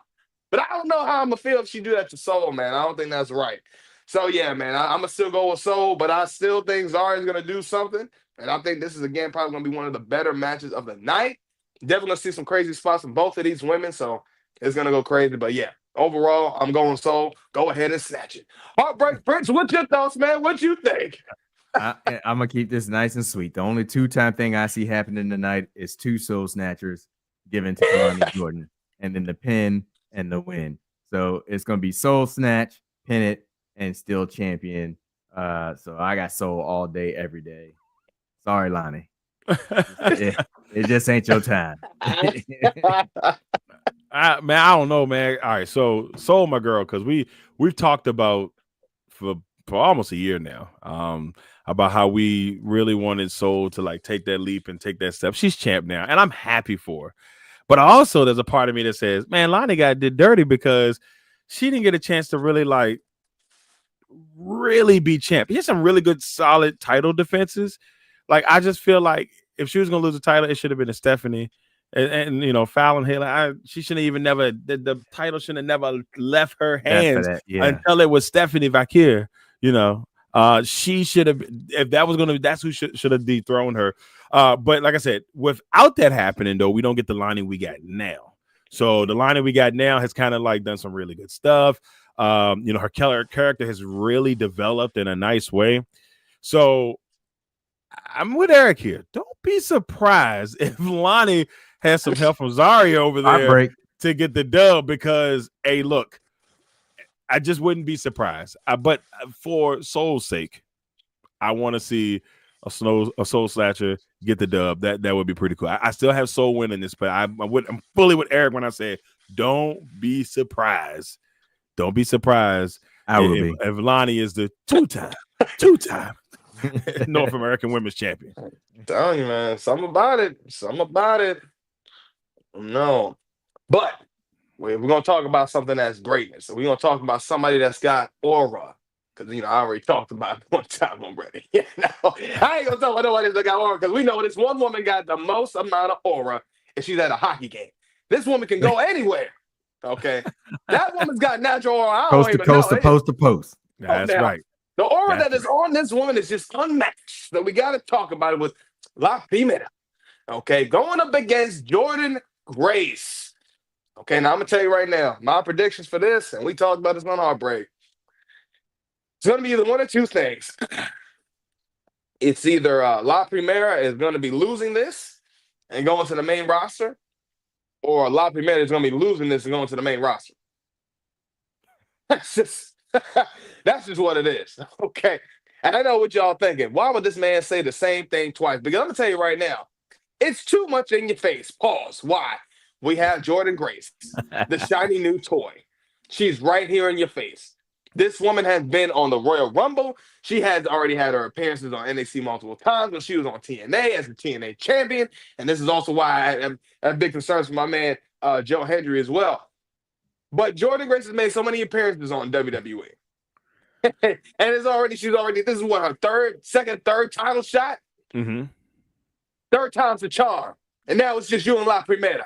But I don't know how I'm going to feel if she do that to Soul, man. I don't think that's right. So, yeah, man, I'm going to still go with Soul, but I still think Zarya's going to do something. And I think this is, again, probably going to be one of the better matches of the night. Definitely going to see some crazy spots from both of these women, so it's going to go crazy. But, yeah, overall, I'm going Soul. Go ahead and snatch it. Heartbreak Prince, what's your thoughts, man? What you think? I'm going to keep this nice and sweet. The only two-time thing I see happening tonight is 2 Soul Snatchers given to Kalani Jordan, and then the pin and the win. So it's going to be Soul Snatch, pin it, and still champion. So I got Soul all day, every day. Sorry, Lonnie. It just ain't your time. Man, I don't know, man. All right, so Soul, my girl, because we've talked about for almost a year now about how we really wanted Soul to like take that leap and take that step. She's champ now, and I'm happy for her. But also, there's a part of me that says, man, Lonnie did dirty because she didn't get a chance to really be champ. He had some really good, solid title defenses. Like, I just feel like if she was gonna lose the title, it should have been to Stephanie, and Fallon Haley. She shouldn't even the title shouldn't have never left her hands until it was Stephanie Vakir. She should have. If that was gonna, that's who should have dethroned her. But like I said, without that happening, though, we don't get the lining we got now. So the lining we got now has kind of like done some really good stuff. Her character has really developed in a nice way. So I'm with Eric here. Don't be surprised if Lonnie has some help from Zarya over there to get the dub because, hey, look, I just wouldn't be surprised. But for Soul's sake, I want to see a Soul Snatcher get the dub. That would be pretty cool. I still have Soul winning this, but I'm fully with Eric when I say don't be surprised. Don't be surprised if Lonnie is the two-time North American Women's Champion. I'm telling you, man, something about it. No, but we're gonna talk about something that's greatness. So we're gonna talk about somebody that's got aura. Because, I already talked about it one time already. I ain't going to talk about nobody that got aura, because we know this one woman got the most amount of aura, and she's at a hockey game. This woman can go anywhere. Okay? That woman's got natural aura. Coast to post to post. That's right. The aura that is on this woman is just unmatched. So we got to talk about it with La Primera. Okay? Going up against Jordan Grace. Okay? Now, I'm going to tell you right now, my predictions for this, and we talked about this on Heartbreak. It's going to be either one or two things. It's either La Primera is going to be losing this and going to the main roster, or La Primera is going to be losing this and going to the main roster. That's just what it is. Okay. And I know what y'all thinking. Why would this man say the same thing twice? Because I'm going to tell you right now, it's too much in your face. Pause. Why? We have Jordan Grace, the shiny new toy. She's right here in your face. This woman has been on the Royal Rumble. She has already had her appearances on NXT multiple times when she was on TNA as a TNA champion. And this is also why I have big concerns for my man, Joe Hendry, as well. But Jordan Grace has made so many appearances on WWE. And this is what, her third title shot? Mm-hmm. Third time's the charm. And now it's just you and La Primera.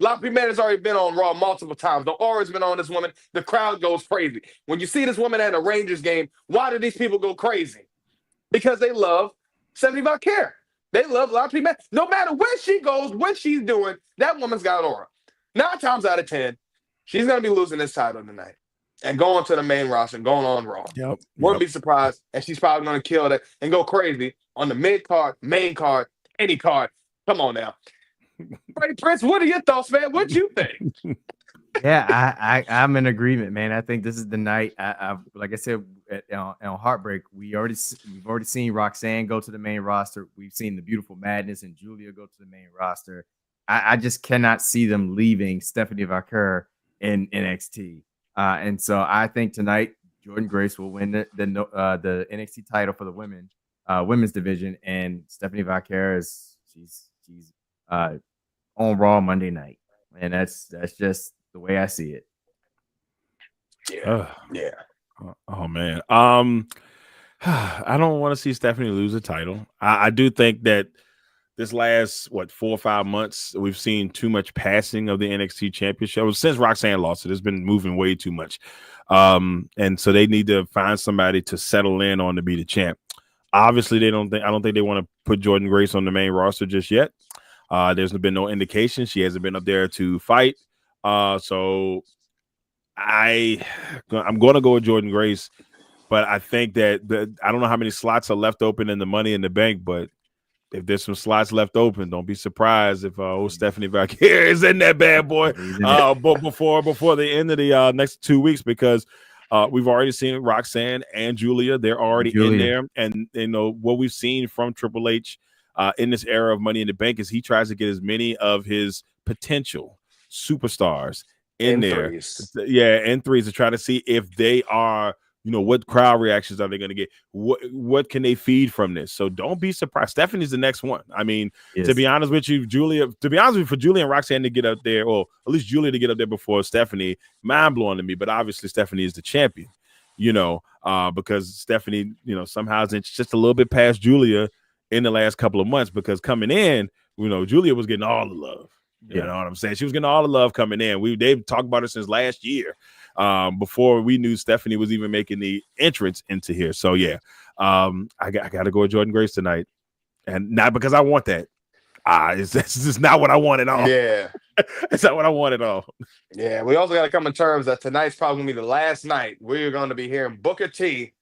La Primera's already been on Raw multiple times. The aura's been on this woman. The crowd goes crazy. When you see this woman at a Rangers game, why do these people go crazy? Because they love 75 Care. They love La Primera. No matter where she goes, what she's doing, that woman's got aura. 9 times out of 10, she's going to be losing this title tonight and going to the main roster and going on Raw. Wouldn't be surprised, and she's probably going to kill that and go crazy on the mid card, main card, any card. Come on now. Right, Prince, what are your thoughts, man? What you think? I'm in agreement, man. I think this is the night. Like I said on Heartbreak, we've already seen Roxanne go to the main roster. We've seen the Beautiful Madness and Julia go to the main roster. I just cannot see them leaving Stephanie Vaquer in NXT. And so I think tonight Jordan Grace will win the NXT title for the women's division, and Stephanie Vaquer she's on Raw Monday night, and that's just the way I see it. Yeah. Oh man. I don't want to see Stephanie lose a title. I do think that this last 4 or 5 months we've seen too much passing of the NXT championship. Since Roxanne lost it, it's been moving way too much. And so they need to find somebody to settle in on to be the champ. Obviously, I don't think they want to put Jordan Grace on the main roster just yet. There's been no indication. She hasn't been up there to fight. So I'm going to go with Jordan Grace, but I think that I don't know how many slots are left open in the Money in the Bank, but if there's some slots left open, don't be surprised if Stephanie Vaquer is in that bad boy but before the end of the next 2 weeks, because we've already seen Roxanne and Julia. They're already in there. And, what we've seen from Triple H in this era of Money in the Bank is he tries to get as many of his potential superstars in there. Threes. In threes, to try to see if they are, what crowd reactions are they going to get? What can they feed from this? So don't be surprised. Stephanie's the next one. I mean, yes. To be honest with you, for Julia and Roxanne to get up there, or at least Julia to get up there before Stephanie, mind-blowing to me. But obviously Stephanie is the champion, because Stephanie, somehow is just a little bit past Julia in the last couple of months, because coming in, Julia was getting all the love. You know what I'm saying? She was getting all the love coming in. They've talked about it since last year, before we knew Stephanie was even making the entrance into here. So I got to go with Jordan Grace tonight, and not because I want that. It's just not what I want at all. Yeah, it's not what I want at all. Yeah, we also got to come to terms that tonight's probably gonna be the last night we're going to be hearing Booker T.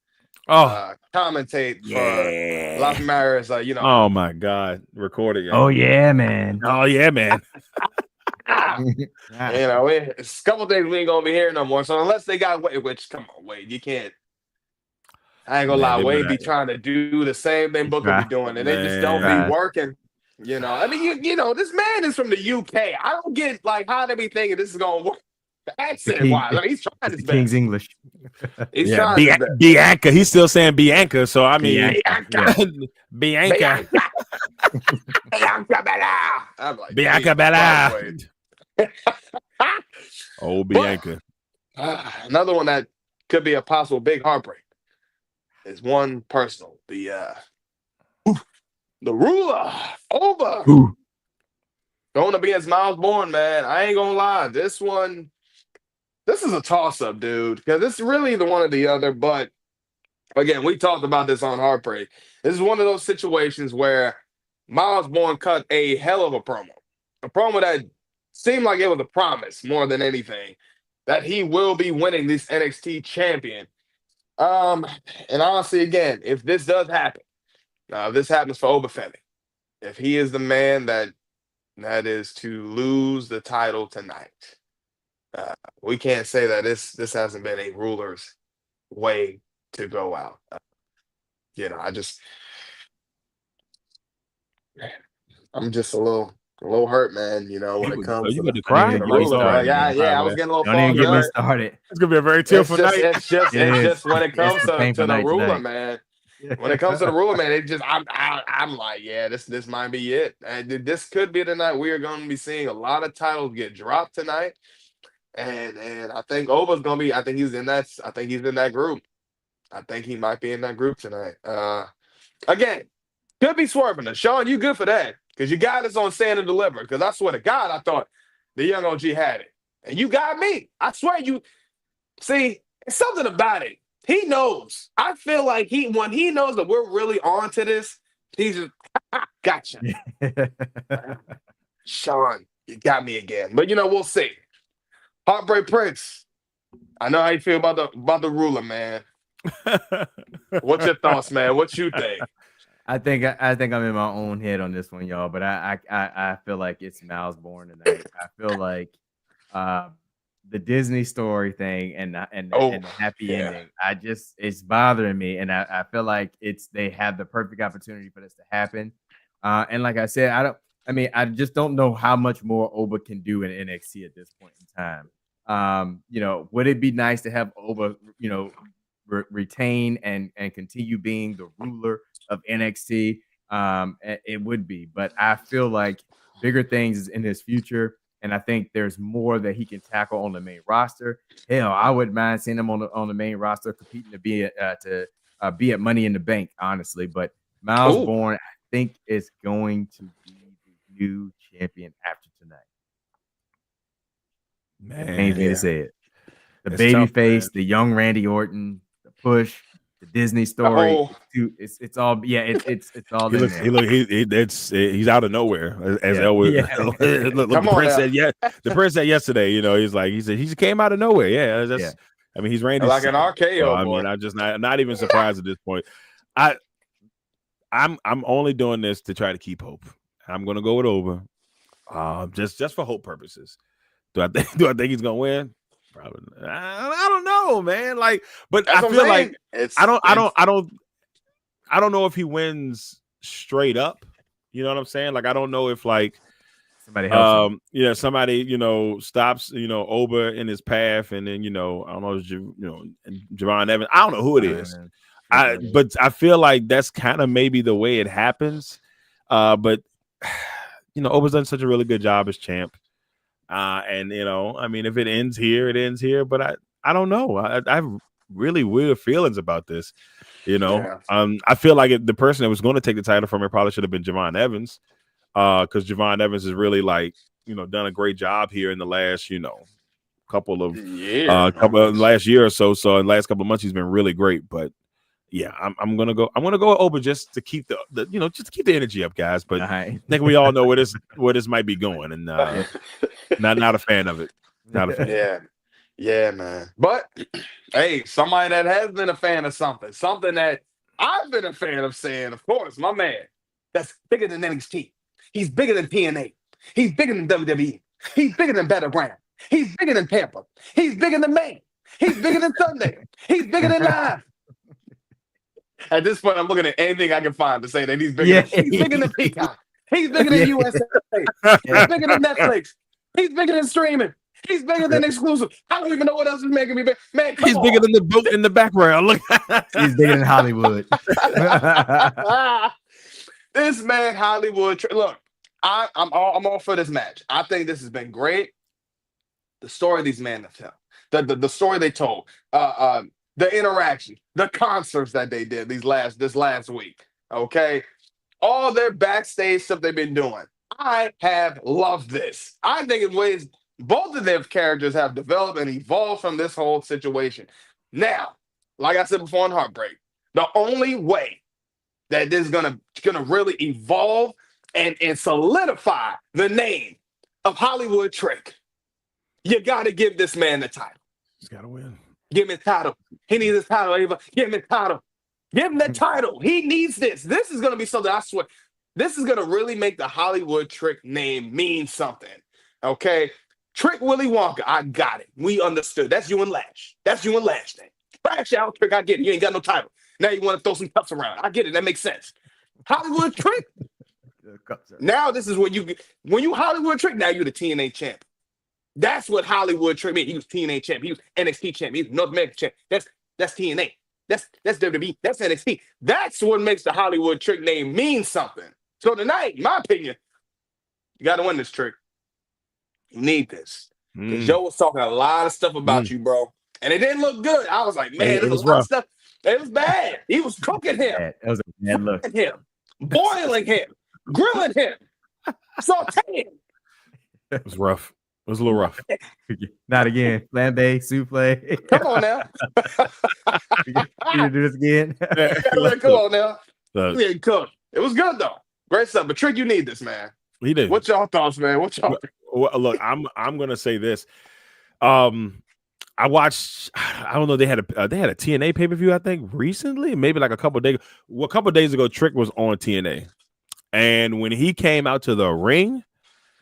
Commentate for La Primera's, Oh my God, recorded. Oh yeah, man. It's a couple things we ain't gonna be hearing no more. So unless they got Wade, come on, Wade, you can't. I ain't gonna lie, Wade be trying to do the same thing Booker be doing, and they just don't be working. You know, I mean, you know, this man is from the UK. I don't get like how they be thinking this is gonna work accent wise. I mean, he's trying his best. King's English. He's trying his best. Bianca. He's still saying Bianca. So I mean, Bianca. Bianca Bella. Oh, Bianca. Another one that could be a possible big heartbreak is one personal. The ruler over. Going up against Miles Bourne, man. I ain't gonna lie. This is a toss-up, dude, because it's really the one or the other. But again, we talked about this on Heartbreak. This is one of those situations where Miles Bourne cut a hell of a promo that seemed like it was a promise more than anything that he will be winning this NXT champion. And honestly, again, if this does happen, if this happens for Obafemi, if he is the man that is to lose the title tonight, we can't say that this hasn't been a ruler's way to go out. You know, I'm just a little hurt, man. You know, when it comes to the cry. I was getting a little. Don't even get me started. It's gonna be a very tearful night. It's just when it comes to the ruler, man. When it comes to the ruler, man, I'm like, yeah, this might be it. And this could be the night we are going to be seeing a lot of titles get dropped tonight. And I think Oba's gonna be. I think he's in that group. I think he might be in that group tonight. Again, could be swerving us. Sean, you good for that? Because you got us on Stand and Deliver. Because I swear to God, I thought the young OG had it, and you got me. I swear you. See, it's something about it. He knows. I feel like when he knows that we're really on to this, he's just gotcha. Sean, you got me again. But we'll see. Heartbreak Prince. I know how you feel about the ruler, man. What's your thoughts, man? What you think? I think I'm in my own head on this one, y'all. But I feel like it's Miles Bourne tonight. I feel like the Disney story thing and the happy ending. It's bothering me, and I feel like they have the perfect opportunity for this to happen. And like I said, I just don't know how much more Oba can do in NXT at this point in time. Would it be nice to have Oba, retain and continue being the ruler of NXT? It would be, but I feel like bigger things is in his future. And I think there's more that he can tackle on the main roster. Hell, I wouldn't mind seeing him on the main roster competing to be at Money in the Bank, honestly. But Miles Bourne, I think, is going to be the new champion after tonight. Man, pains me to say it. The baby face, the young Randy Orton, the push, the Disney story. It's all all in there. He's out of nowhere. As Elwood, the prince said. Yeah, the prince said yesterday. He said he came out of nowhere. Yeah, I mean, he's Randy like an RKO. So, I mean, I'm just not even surprised at this point. I'm only doing this to try to keep hope. I'm going to go with Oba, just for hope purposes. Do I think he's going to win? Probably. I don't know, man. But I feel like I don't know if he wins straight up. You know what I'm saying? I don't know if somebody helps him. Somebody stops Oba in his path, and then I don't know, Javon Evans. I don't know who it is. But I feel like that's kind of maybe the way it happens. But Oba's done such a really good job as champ. And I mean, if it ends here, it ends here. But I don't know. I have really weird feelings about this. I feel like the person that was going to take the title from her probably should have been Javon Evans, because Javon Evans has really done a great job here in the last last year or so. So in the last couple of months, he's been really great. But yeah, I'm gonna go with Oba just to keep the just to keep the energy up, guys. But I think we all know where this might be going, and not a fan of it. Not a fan. Yeah, man. But hey, somebody that has been a fan of something that I've been a fan of saying, of course, my man, that's bigger than NXT. He's bigger than TNA. He's bigger than WWE. He's bigger than Battleground. He's bigger than Tampa. He's bigger than Maine. He's bigger than Sunday. He's bigger than Live. At this point, I'm looking at anything I can find to say that he's bigger. He's bigger than Peacock. He's bigger than USA. He's bigger than Netflix. He's bigger than streaming. He's bigger than exclusive. I don't even know what else is making me big. Man, come He's on. bigger than the boat in the background. Look, He's bigger than Hollywood. This man, Hollywood. Look, I'm all for this match. I think this has been great. The story these men have told, the story they told, the interaction, the concerts that they did this last week. Okay, all their backstage stuff they've been doing. I have loved this. I think in ways both of their characters have developed and evolved from this whole situation. Now, like I said before on Heartbreak, the only way that this is gonna really evolve and solidify the name of Hollywood Trick, you got to give this man the title. he's got to win. Give him the title. He needs his title, Ava. Give him the title. Give him the title. He needs this. This is going to be something, I swear. This is going to really make the Hollywood Trick name mean something. Okay? Trick Willy Wonka. I got it. We understood. That's you and Lash. That's you and Lash thing. Crash out, Trick. I get it. You ain't got no title. Now you want to throw some cups around. I get it. That makes sense. Hollywood Trick. Now this is when you Hollywood Trick, now you're the TNA champ. That's what Hollywood Trick means. He was TNA champ. He was NXT champ. He was North American champ. That's TNA. That's WWE. That's NXT. That's what makes the Hollywood Trick name mean something. So tonight, in my opinion, you got to win this, Trick. You need this. Because Joe was talking a lot of stuff about you, bro. And it didn't look good. I was like, man, there's a lot of stuff. It was bad. He was cooking him. That was a bad look. Cooking him. Boiling him. Grilling him. Sauteing. It was rough. It was a little rough. Not again. Flambe, souffle. Come on now. You do this again? Come on now. We ain't cooked. It was good though. Great stuff. But Trick, you need this, man. He did. What's y'all thoughts, man? What y'all? Well, look, I'm gonna say this. I watched. I don't know. They had a TNA pay-per-view. I think recently, maybe like a couple of days. Well, a couple of days ago, Trick was on TNA, and when he came out to the ring,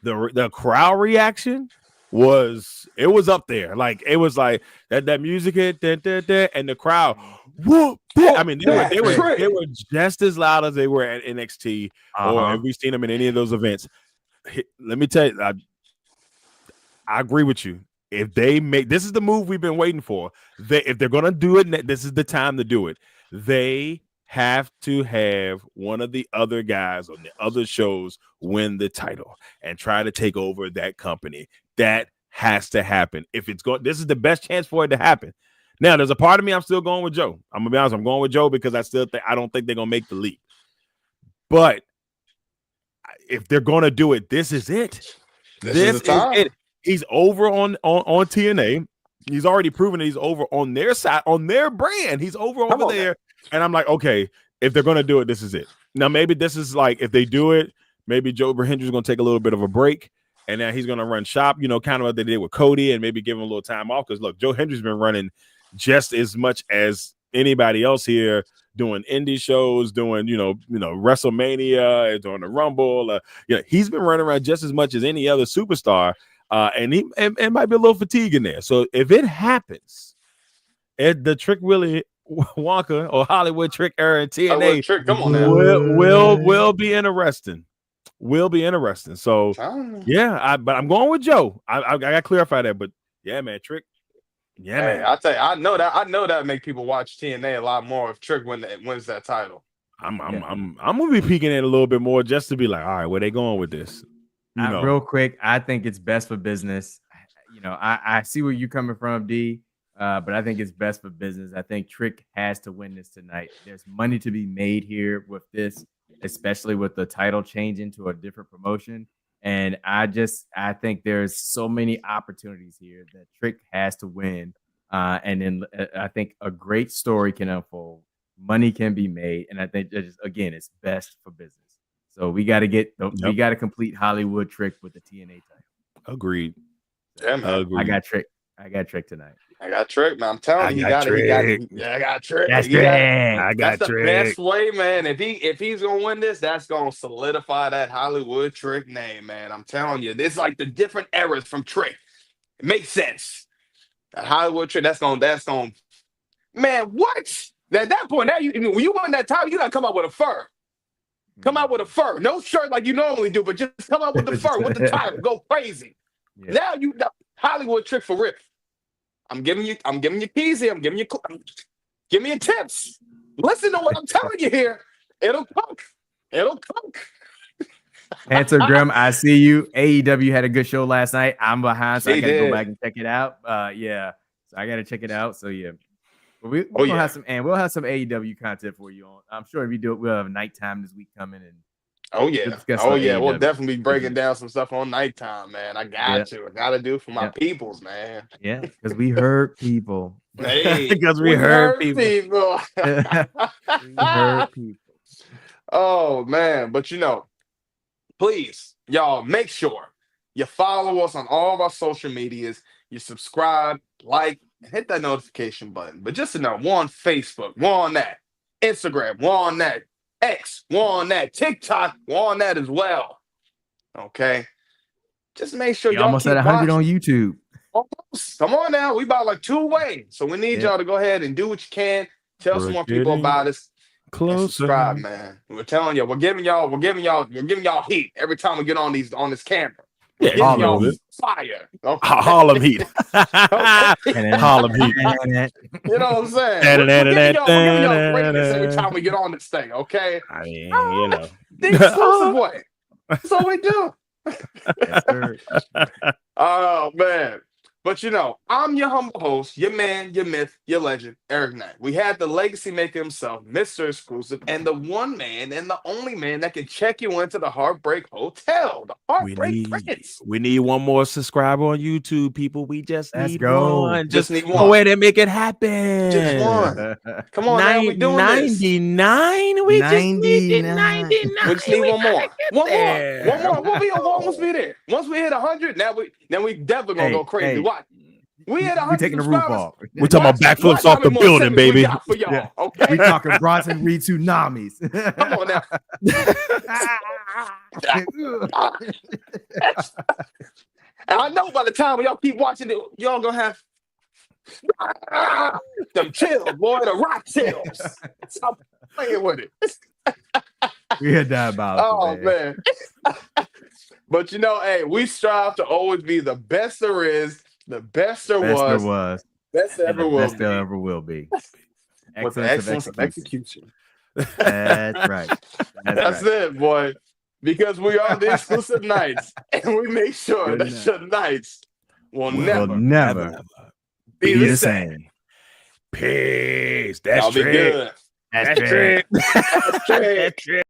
the crowd reaction was up there. Like it was like that music hit, and the crowd whoop. I mean, they were just as loud as they were at NXT or have we seen them in any of those events. Let me tell you, I agree with you. If they make this is the move we've been waiting for. If they're gonna do it, this is the time to do it. They have to have one of the other guys on the other shows win the title and try to take over that company. That has to happen. If it's going, this is the best chance for it to happen. Now, there's a part of me I'm still going with Joe. I'm gonna be honest. I'm going with Joe because I don't think they're gonna make the leap. But if they're gonna do it, this is it. This is it. He's over on TNA. He's already proven that he's over on their side, on their brand. He's over there. And I'm like, okay, if they're going to do it, this is it. Now, maybe this is like, if they do it, maybe Joe Hendry's is going to take a little bit of a break. And now he's going to run shop, kind of what they did with Cody and maybe give him a little time off. Because, look, Joe Hendry's been running just as much as anybody else here, doing indie shows, doing, WrestleMania, doing the Rumble. He's been running around just as much as any other superstar. And it might be a little fatigue in there. So if it happens, the Trick Willy Wonka or Hollywood Trick era and TNA Trick, come on now. will be interesting. Will be interesting. So yeah, but I'm going with Joe. I got to clarify that. But yeah, man, Trick. Yeah, man. I tell you, I know that make people watch TNA a lot more if Trick wins that title. I'm gonna be peeking in a little bit more just to be like, all right, where they going with this? Real quick, I think it's best for business. I see where you're coming from, D. But I think it's best for business. I think Trick has to win this tonight. There's money to be made here with this, especially with the title changing to a different promotion. And I think there's so many opportunities here that Trick has to win. And then I think a great story can unfold. Money can be made. And I think that again, it's best for business. So we got to complete Hollywood Trick with the TNA title. Agreed. Yeah, man. Agreed. I got Trick tonight. I got Trick, man. I'm telling you, I got Trick. I got Trick. That's the best way, man. If he's gonna win this, that's gonna solidify that Hollywood Trick name, man. I'm telling you, this is like the different eras from Trick. It makes sense. That Hollywood Trick, that's gonna. Man, what? At that point, now when you win that title, you gotta come up with a fur. Come out with a fur, no shirt like you normally do, but just come out with the fur, with the title, go crazy. Yeah. Now you Hollywood trick for Rip. I'm giving you keys here. Give me your tips. Listen to what I'm telling you here. It'll cook. Panther Grim, I see you. AEW had a good show last night. I'm behind, so I gotta go back and check it out. Yeah, so I gotta check it out. So yeah, but we'll have some AEW content for you on. I'm sure if you do it, we'll have nighttime this week coming and. We'll definitely be breaking down some stuff on nighttime, man. I got to do it for my peoples, man. Yeah, because we hurt people. Hey, because we hurt people. We hurt people. Oh man, but please, y'all, make sure you follow us on all of our social medias. You subscribe, like, and hit that notification button. But just to know, we're on Facebook, we're on that. Instagram, we're on that. X, we're on that. TikTok, we're on that as well. Okay? Just make sure y'all almost at 100 on YouTube. Almost. Come on now. We about like 2 away. So we need y'all to go ahead and do what you can. Tell some more people about us. Close. Subscribe, man. We're telling you, we're giving y'all heat every time we get on this camera. Yeah, y'all fire. Okay. Harlem Heat. Harlem Heat. You know what I'm saying? We're giving y'all greatness every time we get on this thing, okay? I mean, the exclusive way. That's all we do. Oh, man. But I'm your humble host, your man, your myth, your legend, Eric Knight. We had the legacy maker himself, Mr. Exclusive, and the one man and the only man that can check you into the Heartbreak Hotel, the Heartbreak Prince. We need one more subscriber on YouTube, people. We just need one. Just need one. Go ahead and make it happen. Just one. Come on, now we doing 99. This. We just need 99. We just need one more. One more. We'll almost be there. Once we hit 100, then we definitely gonna go crazy. Watch. We hit 100. We taking the roof off. We're talking about backflips off the building, baby. Okay. We talking Bronson Reed tsunamis. Come on now. And I know by the time y'all keep watching it, y'all gonna have them chills, boy, the rock chills. Stop playing with it. We had that about. Oh man. But hey, we strive to always be the best there is, the best there was, best there ever will be. Best there ever will be. With the excellence of execution. That's right. That's it, boy. Because we are the Exclusive Knights, and we make sure that your nights will never be the same. Peace. That's true. That's true. That's true.